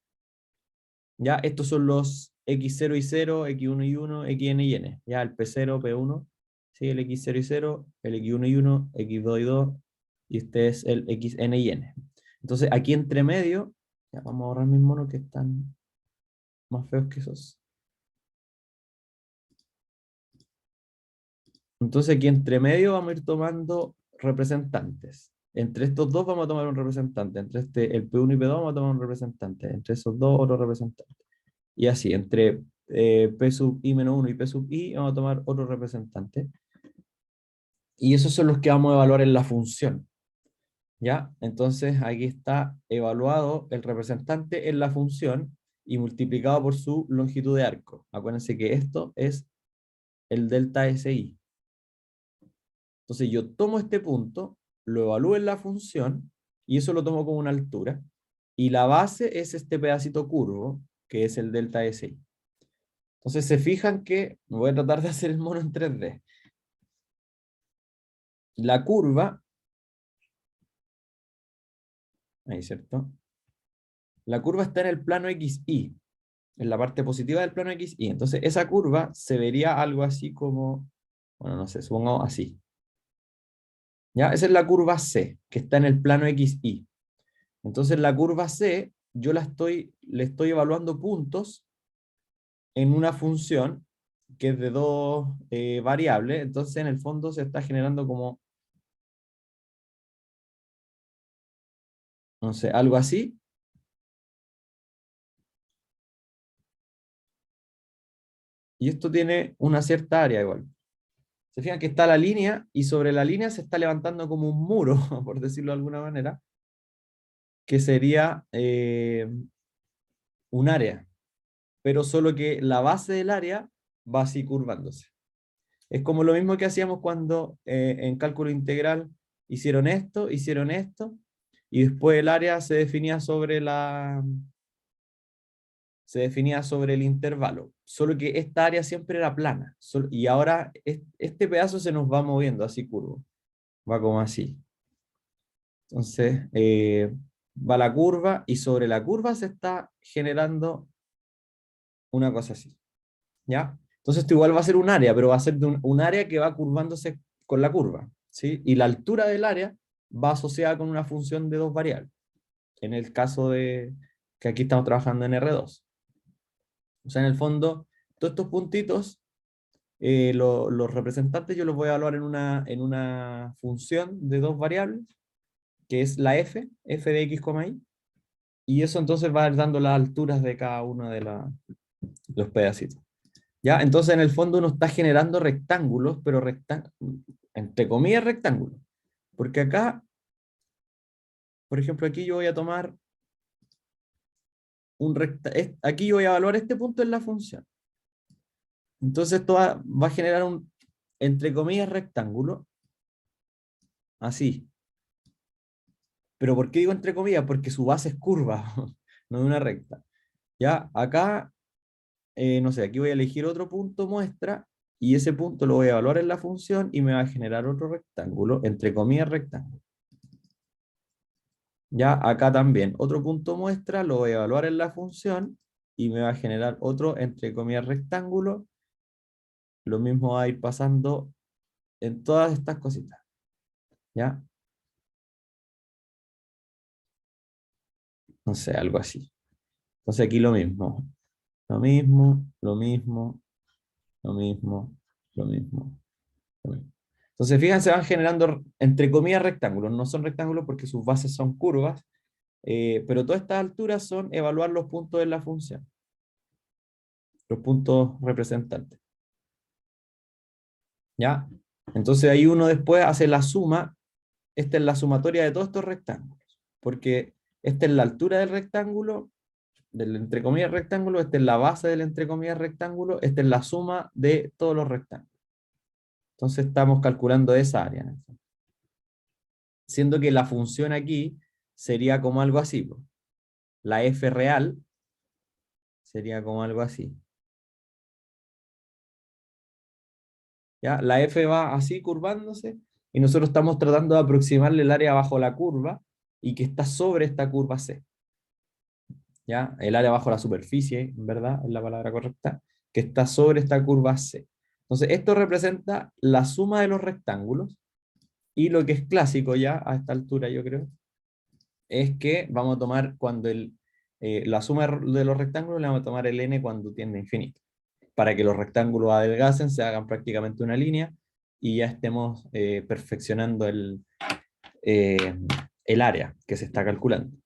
¿Ya? Estos son los X0 y 0, X1 y 1, Xn y n. ¿Ya? El P0, P1, ¿sí? El X0 y 0, el X1 y 1, X2 y 2, y este es el Xn y n. Entonces aquí entre medio, ya vamos a borrar mis monos que están más feos que esos. Entonces aquí entre medio vamos a ir tomando representantes. Entre estos dos vamos a tomar un representante. Entre el P1 y P2 vamos a tomar un representante. Entre esos dos otro representante. Y así, entre P sub I menos 1 y P sub I vamos a tomar otro representante. Y esos son los que vamos a evaluar en la función. ¿Ya? Entonces aquí está evaluado el representante en la función y multiplicado por su longitud de arco. Acuérdense que esto es el delta SI. Entonces yo tomo este punto, lo evalúo en la función, y eso lo tomo como una altura, y la base es este pedacito curvo, que es el delta SI. Entonces se fijan que, voy a tratar de hacer el mono en 3D. La curva, ahí, ¿cierto? La curva está en el plano XY, en la parte positiva del plano XY. Entonces esa curva se vería algo así como, bueno, no sé, supongamos así. ¿Ya? Esa es la curva C, que está en el plano XY. Entonces la curva C, yo le estoy evaluando puntos en una función que es de dos variables. Entonces en el fondo se está generando como, no sé, algo así. Y esto tiene una cierta área igual. Se fijan que está la línea y sobre la línea se está levantando como un muro, por decirlo de alguna manera, que sería un área, pero solo que la base del área va así curvándose. Es como lo mismo que hacíamos cuando en cálculo integral hicieron esto, y después el área se definía sobre el intervalo, solo que esta área siempre era plana, y ahora este pedazo se nos va moviendo así curvo, va como así. Entonces, va la curva y sobre la curva se está generando una cosa así, ¿ya? Entonces esto igual va a ser un área, pero va a ser de un área que va curvándose con la curva, ¿sí? Y la altura del área va asociada con una función de dos variables, en el caso de que aquí estamos trabajando en R2. O sea, en el fondo, todos estos puntitos, los representantes yo los voy a evaluar en una función de dos variables, que es la f de x, y, y eso entonces va a ir dando las alturas de cada uno de los pedacitos. ¿Ya? Entonces en el fondo uno está generando rectángulos, pero entre comillas rectángulos. Porque acá, por ejemplo, aquí yo voy a tomar aquí yo voy a evaluar este punto en la función. Entonces esto va a generar un, entre comillas, rectángulo, así. Pero ¿por qué digo entre comillas? Porque su base es curva, no de una recta. Ya, acá, no sé, aquí voy a elegir otro punto muestra, y ese punto lo voy a evaluar en la función y me va a generar otro rectángulo, entre comillas rectángulo. Ya, acá también, otro punto muestra, lo voy a evaluar en la función y me va a generar otro, entre comillas, rectángulo. Lo mismo va a ir pasando en todas estas cositas. ¿Ya? No sé, algo así. Entonces aquí lo mismo. Lo mismo, lo mismo, lo mismo, lo mismo, lo mismo. Entonces, fíjense, van generando, entre comillas, rectángulos. No son rectángulos porque sus bases son curvas, pero todas estas alturas son evaluar los puntos de la función, los puntos representantes. ¿Ya? Entonces ahí uno después hace la suma. Esta es la sumatoria de todos estos rectángulos, porque esta es la altura del rectángulo, del entre comillas rectángulo, esta es la base del entre comillas rectángulo, esta es la suma de todos los rectángulos. Entonces estamos calculando esa área, ¿no? Siendo que la función aquí sería como algo así, pues. La f real sería como algo así. ¿Ya? La f va así curvándose y nosotros estamos tratando de aproximarle el área bajo la curva y que está sobre esta curva C. ¿Ya? El área bajo la superficie, en verdad, es la palabra correcta, que está sobre esta curva C. Entonces, esto representa la suma de los rectángulos, y lo que es clásico ya, a esta altura yo creo, es que vamos a tomar cuando la suma de los rectángulos le vamos a tomar el n cuando tiende a infinito, para que los rectángulos adelgacen, se hagan prácticamente una línea, y ya estemos perfeccionando eh, el área que se está calculando.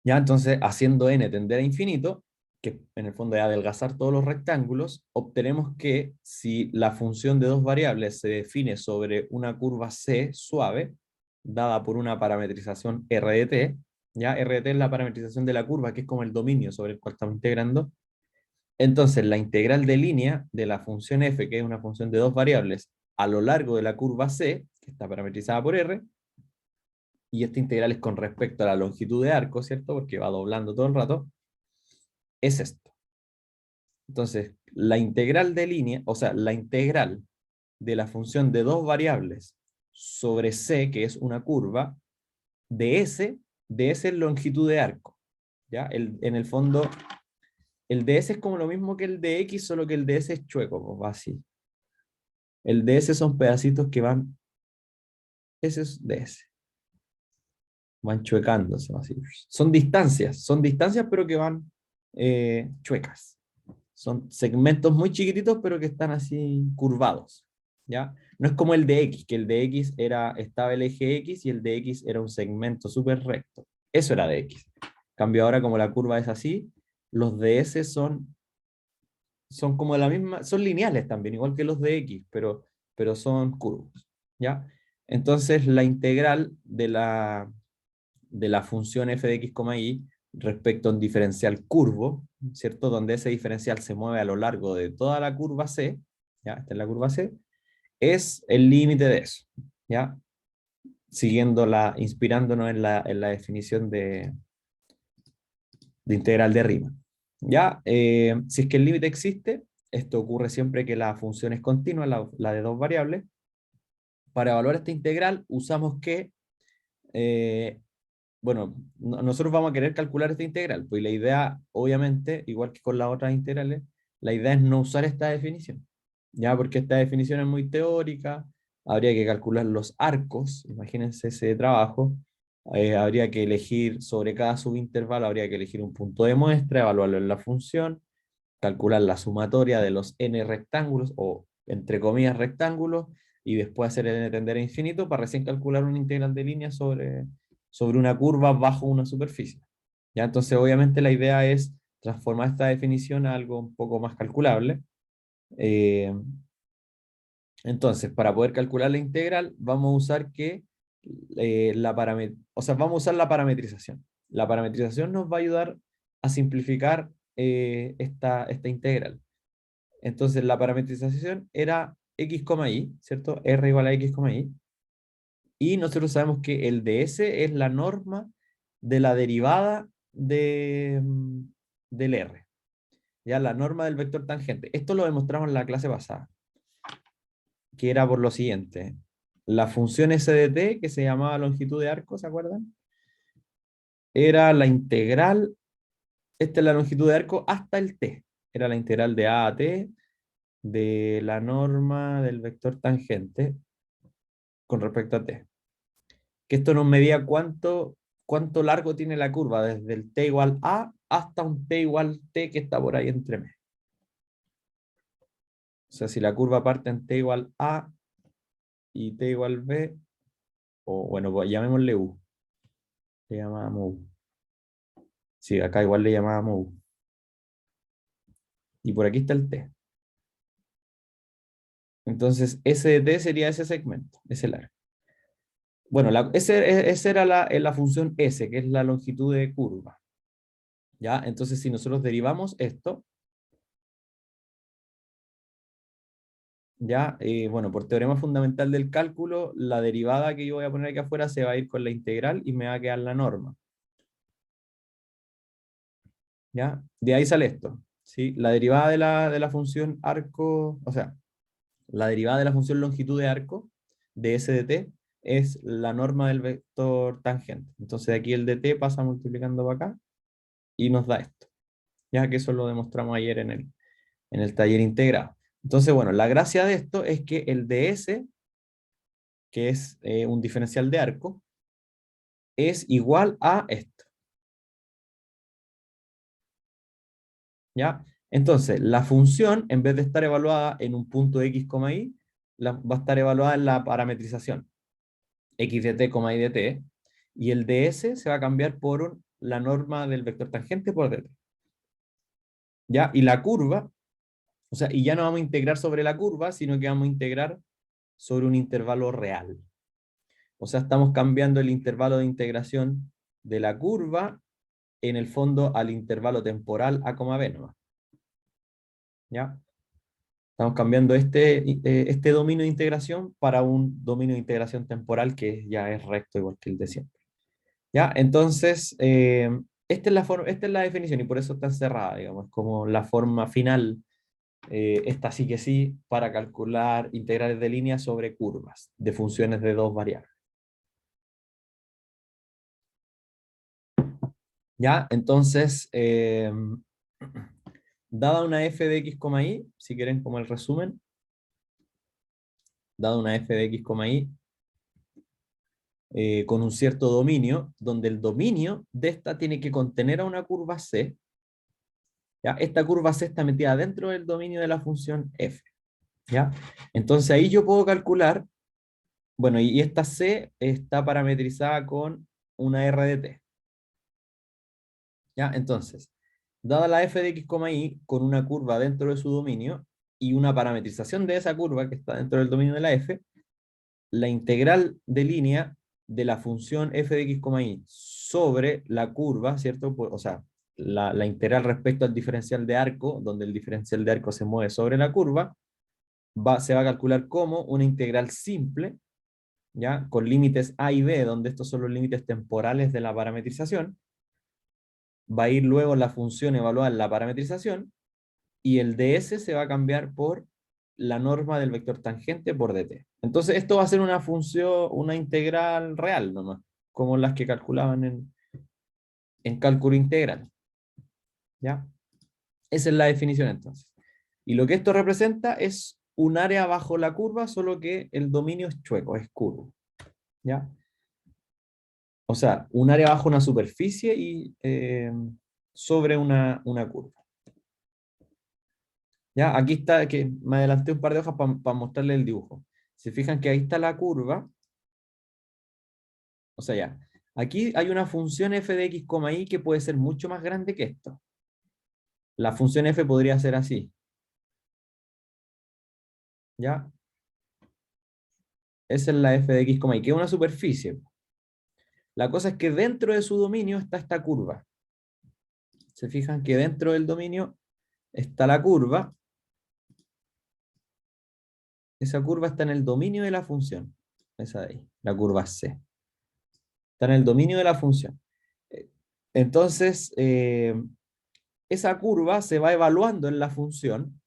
Ya, entonces, haciendo n tender a infinito, que en el fondo es adelgazar todos los rectángulos, obtenemos que si la función de dos variables se define sobre una curva C suave, dada por una parametrización R de t, ya R de t es la parametrización de la curva, que es como el dominio sobre el cual estamos integrando. Entonces, la integral de línea de la función f, que es una función de dos variables, a lo largo de la curva C, que está parametrizada por R, y esta integral es con respecto a la longitud de arco, ¿cierto? Porque va doblando todo el rato, es esto. Entonces, la integral de línea, o sea, la integral de la función de dos variables sobre C, que es una curva, de S es longitud de arco. ¿Ya? En el fondo, el ds es como lo mismo que el de X, solo que el ds es chueco, pues va así. El ds son pedacitos que van, ese es ds. Van chuecándose, así. Son distancias, pero que van chuecas. Son segmentos muy chiquititos, pero que están así curvados, ¿ya? No es como el de X, que el de X estaba el eje X y el de X era un segmento súper recto. Eso era de X. Cambio ahora, como la curva es así, los de S son como la misma, son lineales también, igual que los de X, pero son curvos, ¿ya? Entonces la integral de la función f de x, y respecto a un diferencial curvo, ¿cierto? Donde ese diferencial se mueve a lo largo de toda la curva C, ¿ya? Esta es la curva C, es el límite de eso, ¿ya? Inspirándonos en la definición de integral de Riemann. ¿Ya? Si es que el límite existe, esto ocurre siempre que la función es continua, la de dos variables. Para evaluar esta integral usamos que bueno, nosotros vamos a querer calcular esta integral, pues la idea, obviamente, igual que con las otras integrales, la idea es no usar esta definición, ya, porque esta definición es muy teórica, habría que calcular los arcos, imagínense ese trabajo, habría que elegir sobre cada subintervalo, habría que elegir un punto de muestra, evaluarlo en la función, calcular la sumatoria de los n rectángulos, o entre comillas rectángulos, y después hacer el n tender a infinito para recién calcular una integral de línea sobre una curva bajo una superficie. ¿Ya? Entonces, obviamente, la idea es transformar esta definición a algo un poco más calculable. Eh, entonces, para poder calcular la integral, vamos a usar vamos a usar la parametrización. La parametrización nos va a ayudar a simplificar esta integral. Entonces, la parametrización era x, y, ¿cierto? R igual a x, y. Y nosotros sabemos que el ds es la norma de la derivada del R. Ya, la norma del vector tangente. Esto lo demostramos en la clase pasada, que era por lo siguiente. La función s de t, que se llamaba longitud de arco, ¿se acuerdan? Era la integral, esta es la longitud de arco hasta el t. Era la integral de a t de la norma del vector tangente con respecto a t. Que esto nos medía cuánto largo tiene la curva, desde el t igual a hasta un t igual t que está por ahí entre medio. O sea, si la curva parte en t igual a y t igual b, o bueno, pues llamémosle u. Le llamábamos u. Sí, acá igual le llamábamos u. Y por aquí está el t. Entonces, S de t sería ese segmento, ese largo. Bueno, esa era la función S, que es la longitud de curva. ¿Ya? Entonces, si nosotros derivamos esto, ya, bueno, por teorema fundamental del cálculo, la derivada que yo voy a poner aquí afuera se va a ir con la integral y me va a quedar la norma. ¿Ya? De ahí sale esto. ¿Sí? La derivada de la función arco, o sea, la derivada de la función longitud de arco de S de t es la norma del vector tangente. Entonces aquí el de t pasa multiplicando para acá y nos da esto. Ya que eso lo demostramos ayer en el taller integrado. Entonces, bueno, la gracia de esto es que el ds, que es un diferencial de arco, es igual a esto. ¿Ya? Entonces, la función, en vez de estar evaluada en un punto x, y, va a estar evaluada en la parametrización. X de t, y de t. Y el ds se va a cambiar por la norma del vector tangente por dt. ¿Ya? Y la curva, o sea, y ya no vamos a integrar sobre la curva, sino que vamos a integrar sobre un intervalo real. O sea, estamos cambiando el intervalo de integración de la curva en el fondo al intervalo temporal a, b nomás. ¿Ya? Estamos cambiando este dominio de integración para un dominio de integración temporal que ya es recto igual que el de siempre. ¿Ya? Entonces, esta es la definición y por eso está cerrada, digamos, como la forma final, esta sí que sí, para calcular integrales de línea sobre curvas de funciones de dos variables. ¿Ya? Entonces, dada una f de x, y, si quieren como el resumen, dada una f de x, y, con un cierto dominio, donde el dominio de esta tiene que contener a una curva c, ¿ya? Esta curva c está metida dentro del dominio de la función f, ¿ya? Entonces ahí yo puedo calcular, bueno, y esta c está parametrizada con una r de t, ¿ya? Entonces, dada la f de x, y con una curva dentro de su dominio y una parametrización de esa curva que está dentro del dominio de la f, la integral de línea de la función f de x, y sobre la curva, ¿cierto? O sea, la integral respecto al diferencial de arco, donde el diferencial de arco se mueve sobre la curva, se va a calcular como una integral simple, ¿ya? Con límites a y b, donde estos son los límites temporales de la parametrización. Va a ir luego la función evaluada en la parametrización, y el ds se va a cambiar por la norma del vector tangente por dt. Entonces esto va a ser una función, una integral real nomás, como las que calculaban en cálculo integral. ¿Ya? Esa es la definición entonces. Y lo que esto representa es un área bajo la curva, solo que el dominio es chueco, es curvo. ¿Ya? O sea, un área bajo una superficie y sobre una curva. ¿Ya? Aquí está, que me adelanté un par de hojas para mostrarle el dibujo. Se fijan que ahí está la curva. O sea, ya. Aquí hay una función f de x, y que puede ser mucho más grande que esto. La función f podría ser así. ¿Ya? Esa es la f de x, y, que es una superficie. La cosa es que dentro de su dominio está esta curva. Se fijan que dentro del dominio está la curva. Esa curva está en el dominio de la función. Esa de ahí, la curva c. Está en el dominio de la función. Entonces, esa curva se va evaluando en la función,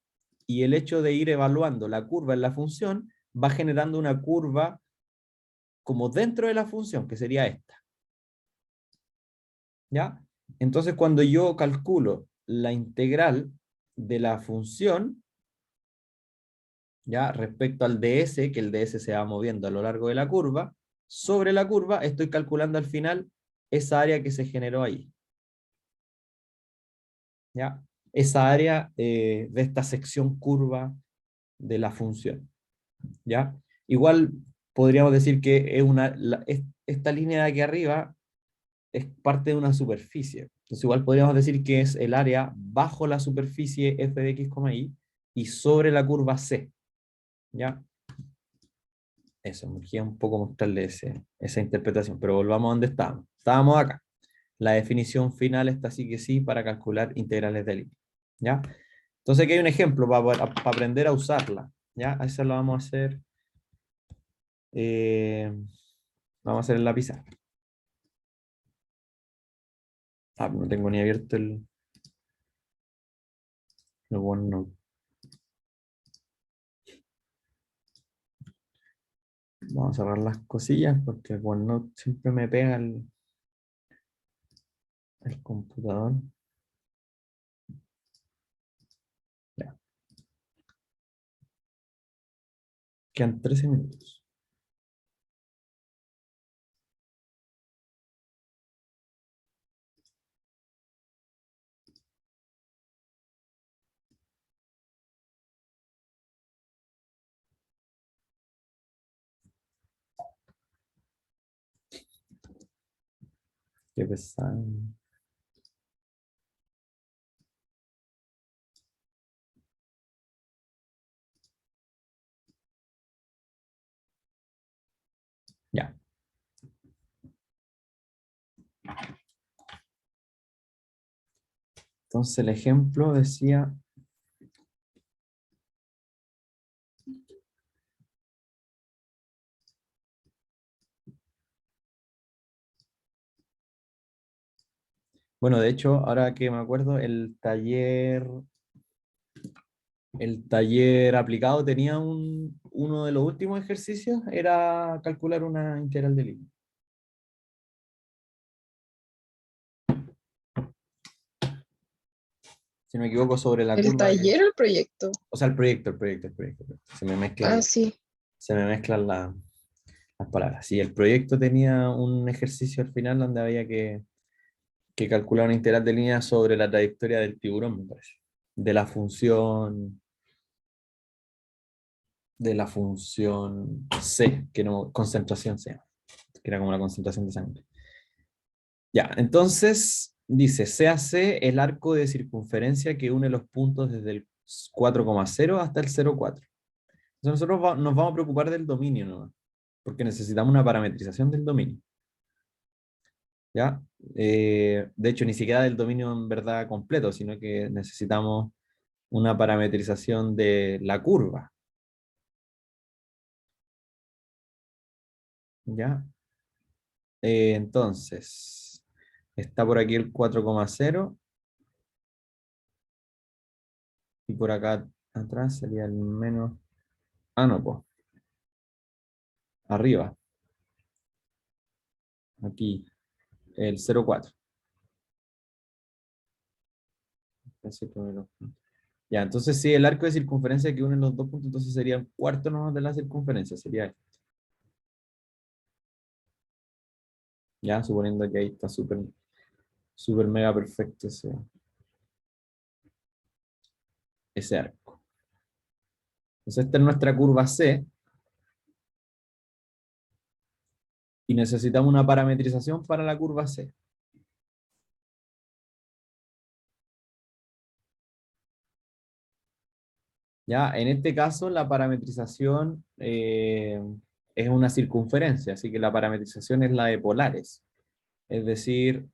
y el hecho de ir evaluando la curva en la función va generando una curva como dentro de la función, que sería esta. ¿Ya? Entonces, cuando yo calculo la integral de la función, ¿ya? Respecto al ds, que el ds se va moviendo a lo largo de la curva, sobre la curva estoy calculando al final esa área que se generó ahí. ¿Ya? Esa área de esta sección curva de la función. ¿Ya? Igual podríamos decir que esta línea de aquí arriba es parte de una superficie. Entonces igual podríamos decir que es el área bajo la superficie f de x, y y sobre la curva C. ¿Ya? Eso, me quería un poco mostrarle esa interpretación, pero volvamos a donde estábamos. Estábamos acá. La definición final está así que sí para calcular integrales de línea. ¿Ya? Entonces aquí hay un ejemplo para aprender a usarla. ¿Ya? Eso lo vamos a hacer. Vamos a hacer en la pizarra. No tengo ni abierto el OneNote. Vamos a cerrar las cosillas porque el OneNote siempre me pega el computador. Ya. Quedan 13 minutos. Qué pesado. Ya. Entonces el ejemplo decía... Bueno, de hecho, ahora que me acuerdo, el taller aplicado tenía uno de los últimos ejercicios, era calcular una integral de línea. Si no me equivoco, sobre la ¿El curva de... taller o el proyecto? O sea, el proyecto. Se me Ah, mezclan, sí. las palabras. Sí, el proyecto tenía un ejercicio al final donde había que calcular una integral de línea sobre la trayectoria del tiburón, me parece. De la función C, que no, concentración C, que era como la concentración de sangre. Ya, entonces dice, CAC el arco de circunferencia que une los puntos desde el 4,0 hasta el 0,4. Entonces nosotros nos vamos a preocupar del dominio, ¿no? Porque necesitamos una parametrización del dominio. ¿Ya? De hecho, ni siquiera del dominio en verdad completo, sino que necesitamos una parametrización de la curva. ¿Ya? Entonces, está por aquí el 4,0 y por acá atrás sería el menos... Ah, no, pues. Arriba. Aquí, el 0,4. Ya, entonces sí, el arco de circunferencia que une los dos puntos, entonces sería un cuarto nomás de la circunferencia, sería esto. Ya, suponiendo que ahí está súper mega perfecto ese arco. Entonces esta es nuestra curva C, y necesitamos una parametrización para la curva C. Ya, en este caso la parametrización es una circunferencia, así que la parametrización es la de polares. Es decir,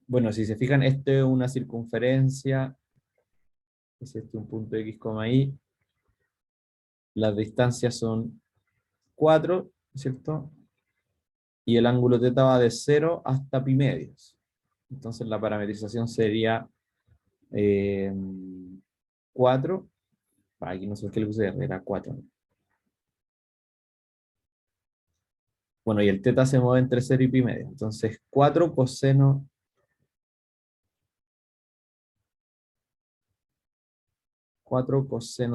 bueno, si se fijan, esto es una circunferencia, es este un punto X, Y, las distancias son 4, ¿cierto? Y el ángulo θ va de 0 hasta pi medios. Entonces la parametrización sería 4, aquí no sé qué le puse, era 4. Bueno, y el θ se mueve entre 0 y pi medio. Entonces 4 coseno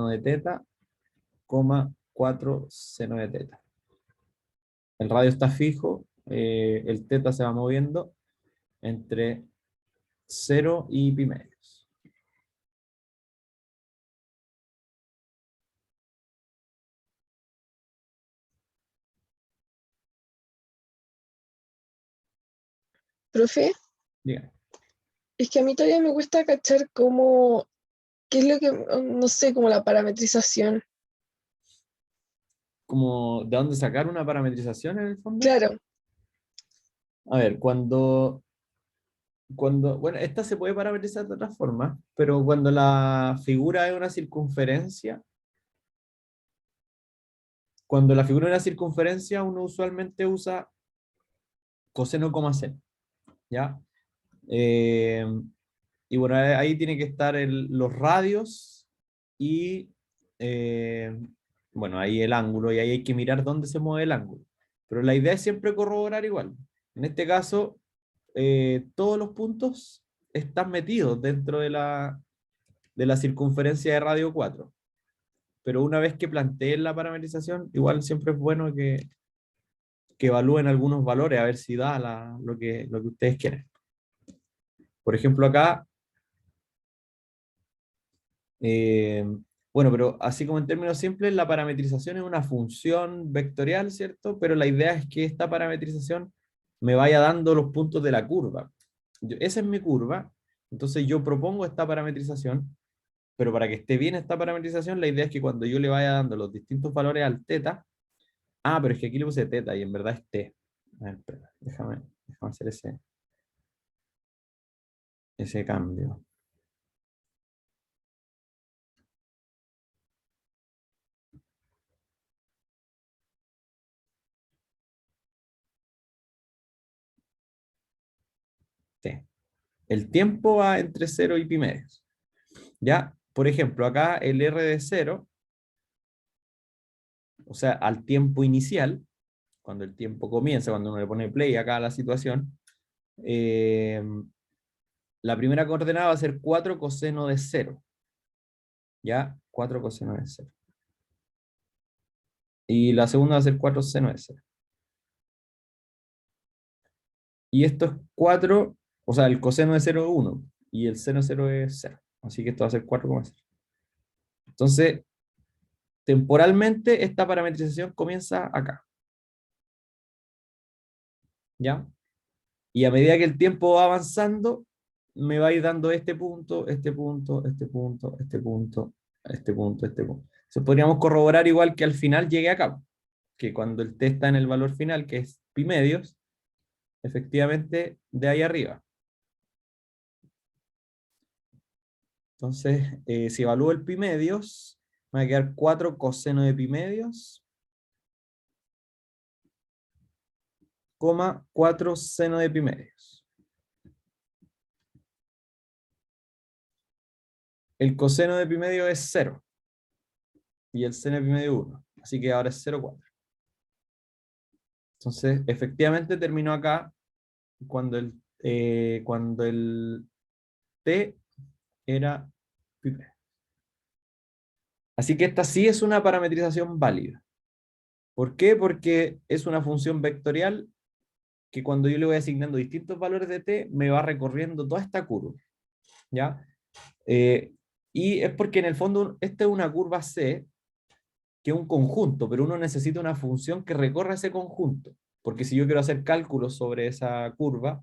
de θ, 4 seno de θ. El radio está fijo, el θ se va moviendo entre 0 y pi medios. Profe, Diga. es que a mí todavía me cuesta cachar cómo, qué es lo que, no sé, como la parametrización. Como de dónde sacar una parametrización en el fondo. Claro, A ver, bueno, esta se puede parametrizar de otra forma, pero cuando la figura es una circunferencia, uno usualmente usa coseno coma seno, ¿ya? Eh, y bueno, ahí tiene que estar los radios y, bueno, ahí el ángulo, y ahí hay que mirar dónde se mueve el ángulo. Pero la idea es siempre corroborar igual. En este caso, todos los puntos están metidos dentro de la circunferencia de radio 4. Pero una vez que planteen la parametrización, igual siempre es bueno que evalúen algunos valores a ver si da lo que ustedes quieren. Por ejemplo, acá, eh, bueno, pero así como en términos simples, la parametrización es una función vectorial, ¿cierto? Pero la idea es que esta parametrización me vaya dando los puntos de la curva. Esa es mi curva, entonces yo propongo esta parametrización, pero para que esté bien esta parametrización, la idea es que cuando yo le vaya dando los distintos valores al teta, pero es que aquí le puse teta y en verdad es t. A ver, espera, déjame hacer ese cambio. T. El tiempo va entre 0 y pi medios. ¿Ya? Por ejemplo, acá el R de 0, o sea, al tiempo inicial, cuando el tiempo comienza, cuando uno le pone play acá a la situación, la primera coordenada va a ser 4 coseno de 0. ¿Ya? 4 coseno de 0. Y la segunda va a ser 4 seno de 0. Y esto es 4, o sea, el coseno de 0 es 1, y el seno de 0 es 0. Así que esto va a ser 4,0. Entonces, temporalmente, esta parametrización comienza acá. ¿Ya? Y a medida que el tiempo va avanzando, me va a ir dando este punto, este punto, este punto, este punto, este punto, este punto. Entonces podríamos corroborar igual que al final llegue acá, que cuando el t está en el valor final, que es pi medios, efectivamente de ahí arriba. Entonces, si evalúo el pi medios, me va a quedar 4 coseno de pi medios, coma 4 seno de pi medios. El coseno de pi medio es 0. Y el seno de pi medio 1. Así que ahora es 0,4. Entonces, efectivamente terminó acá cuando el t era pi medio. Así que esta sí es una parametrización válida. ¿Por qué? Porque es una función vectorial que cuando yo le voy asignando distintos valores de t, me va recorriendo toda esta curva. ¿Ya? Y es porque en el fondo esta es una curva C, que es un conjunto, pero uno necesita una función que recorra ese conjunto. Porque si yo quiero hacer cálculos sobre esa curva,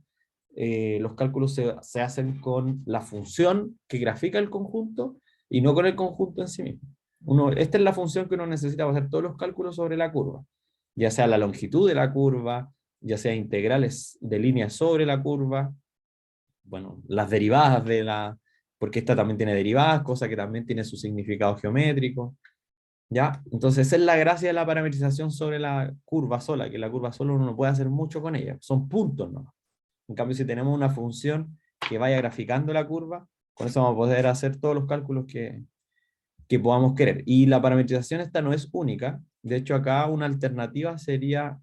los cálculos se hacen con la función que grafica el conjunto y no con el conjunto en sí mismo. Esta es la función que uno necesita para hacer todos los cálculos sobre la curva, ya sea la longitud de la curva, ya sea integrales de líneas sobre la curva, bueno, las derivadas porque esta también tiene derivadas, cosa que también tiene su significado geométrico. ¿Ya? Entonces, esa es la gracia de la parametrización sobre la curva sola, que la curva sola uno no puede hacer mucho con ella, son puntos, ¿no? En cambio, si tenemos una función que vaya graficando la curva, con eso vamos a poder hacer todos los cálculos que podamos querer. Y la parametrización esta no es única, de hecho acá una alternativa sería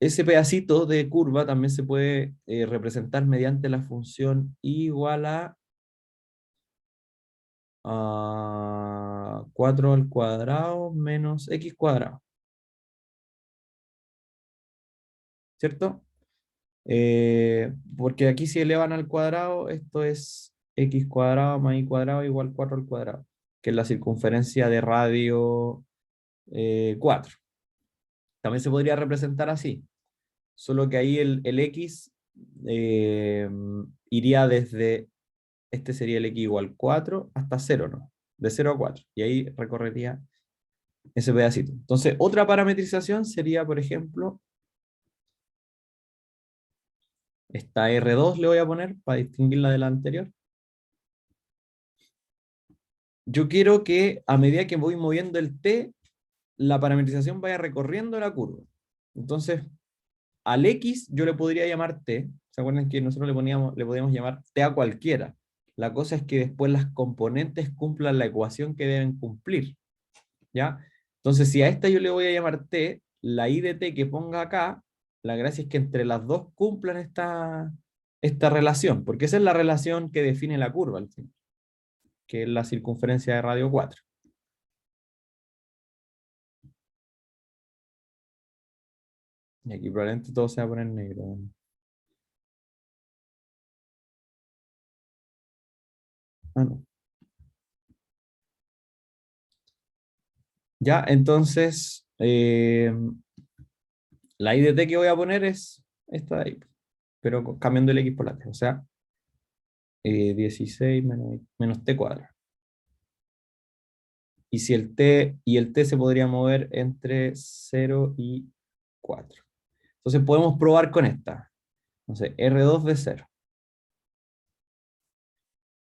ese pedacito de curva también se puede representar mediante la función y igual a 4 al cuadrado menos x cuadrado. ¿Cierto? Porque aquí si elevan al cuadrado, esto es x cuadrado más y cuadrado igual 4 al cuadrado, que es la circunferencia de radio 4. también se podría representar así, solo que ahí el x iría desde, este sería el x igual 4 hasta 0, ¿no? De 0 a 4, y ahí recorrería ese pedacito. Entonces, otra parametrización sería, por ejemplo, esta R2 le voy a poner para distinguirla de la anterior. Yo quiero que a medida que voy moviendo el t, la parametrización vaya recorriendo la curva. Entonces, al x yo le podría llamar t. ¿Se acuerdan que nosotros le podíamos llamar t a cualquiera? La cosa es que después las componentes cumplan la ecuación que deben cumplir, ¿ya? Entonces, si a esta yo le voy a llamar t, la i de t que ponga acá, la gracia es que entre las dos cumplan esta relación, porque esa es la relación que define la curva, al fin, que es la circunferencia de radio 4. Y aquí probablemente todo se va a poner negro. Ah, no. Ya, entonces, la i de t que voy a poner es esta de ahí, pero cambiando el x por la t, o sea, 16 menos t cuadrado. Y si el t se podría mover entre 0 y 4. Entonces podemos probar con esta. Entonces, R2 de 0.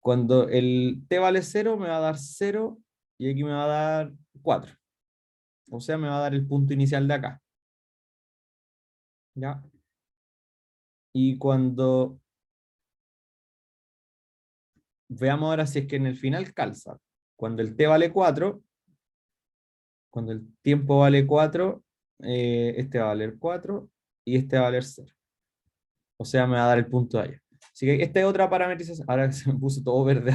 Cuando el t vale 0, me va a dar 0 y aquí me va a dar 4. O sea, me va a dar el punto inicial de acá. ¿Ya? Y cuando... Veamos ahora si es que en el final calza. Cuando el t vale 4, cuando el tiempo vale 4, este va a valer 4 y este va a valer 0. O sea, me va a dar el punto de allá. Así que esta es otra parametrización. Ahora se me puso todo verde.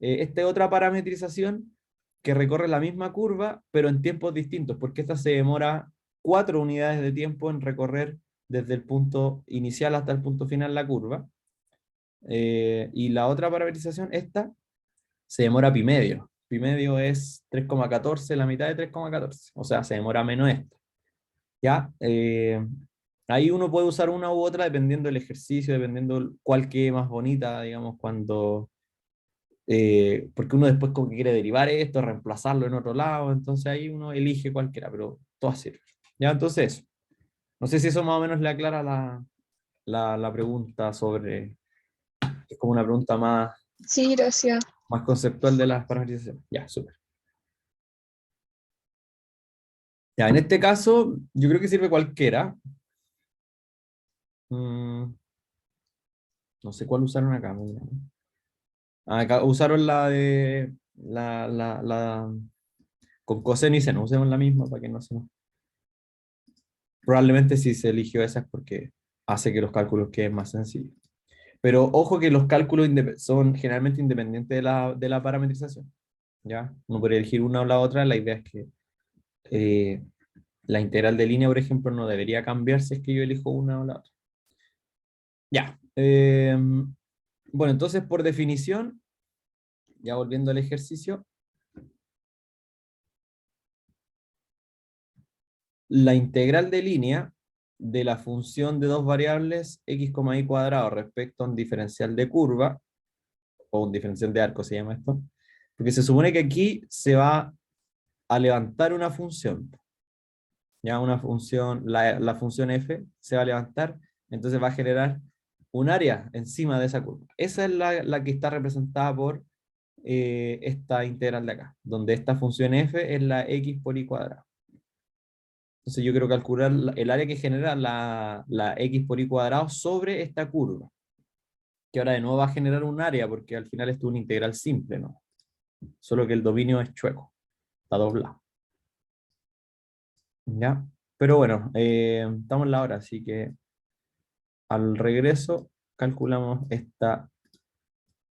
Esta es otra parametrización que recorre la misma curva, pero en tiempos distintos, porque esta se demora 4 unidades de tiempo en recorrer desde el punto inicial hasta el punto final la curva. Y la otra parametrización, esta, se demora pi medio. Pi medio es 3,14, la mitad de 3,14. O sea, se demora menos esta. ¿Ya? Ahí uno puede usar una u otra dependiendo del ejercicio, dependiendo cuál quede más bonita, digamos, cuando... porque uno después como que quiere derivar esto, reemplazarlo en otro lado, entonces ahí uno elige cualquiera, pero todas sirven. ¿Ya? Entonces eso. No sé si eso más o menos le aclara la pregunta sobre... Es como una pregunta Sí, gracias. más conceptual de las parametrizaciones. Ya, súper. Ya, en este caso, yo creo que sirve cualquiera. No sé cuál usaron acá. Acá usaron la de con coseno y seno. Usemos la misma para que no se nos... Probablemente si se eligió esa es porque hace que los cálculos queden más sencillos. Pero ojo que los cálculos son generalmente independientes de la parametrización. ¿Ya? Uno podría elegir una o la otra. La idea es que la integral de línea, por ejemplo, no debería cambiar si es que yo elijo una o la otra. Ya. Bueno, entonces por definición, ya volviendo al ejercicio, la integral de línea de la función de dos variables x, y cuadrado respecto a un diferencial de curva, o un diferencial de arco se llama esto, porque se supone que aquí se va a levantar una función, ya una función, la función f se va a levantar, entonces va a generar un área encima de esa curva. Esa es la que está representada por esta integral de acá, donde esta función f es la x por y cuadrado. Entonces yo quiero calcular el área que genera la x por y cuadrado sobre esta curva, que ahora de nuevo va a generar un área, porque al final esto es una integral simple, ¿no? Solo que el dominio es chueco, está doblado. ¿Ya? Pero bueno, estamos en la hora, así que al regreso calculamos esta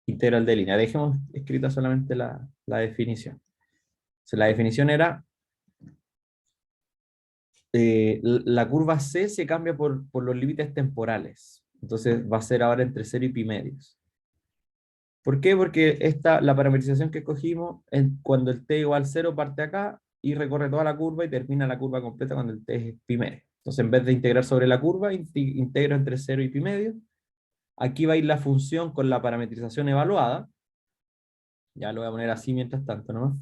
integral de línea. Dejemos escrita solamente la definición. Entonces, la definición era la curva C se cambia por los límites temporales. Entonces va a ser ahora entre 0 y pi medios. ¿Por qué? Porque la parametrización que escogimos, cuando el t igual 0 parte acá, y recorre toda la curva y termina la curva completa cuando el t es pi medio. Entonces, en vez de integrar sobre la curva, integro entre 0 y pi medio. Aquí va a ir la función con la parametrización evaluada. Ya lo voy a poner así mientras tanto, ¿no?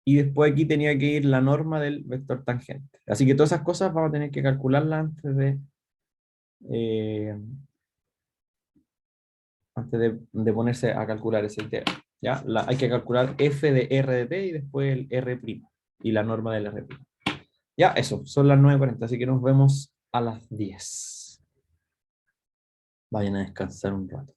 Y después aquí tenía que ir la norma del vector tangente. Así que todas esas cosas vamos a tener que calcularlas antes de ponerse a calcular ese integral. ¿Ya? Hay que calcular f de r de t y después el r' y la norma del r'. Ya, eso, son las 9:40, así que nos vemos a las 10. Vayan a descansar un rato.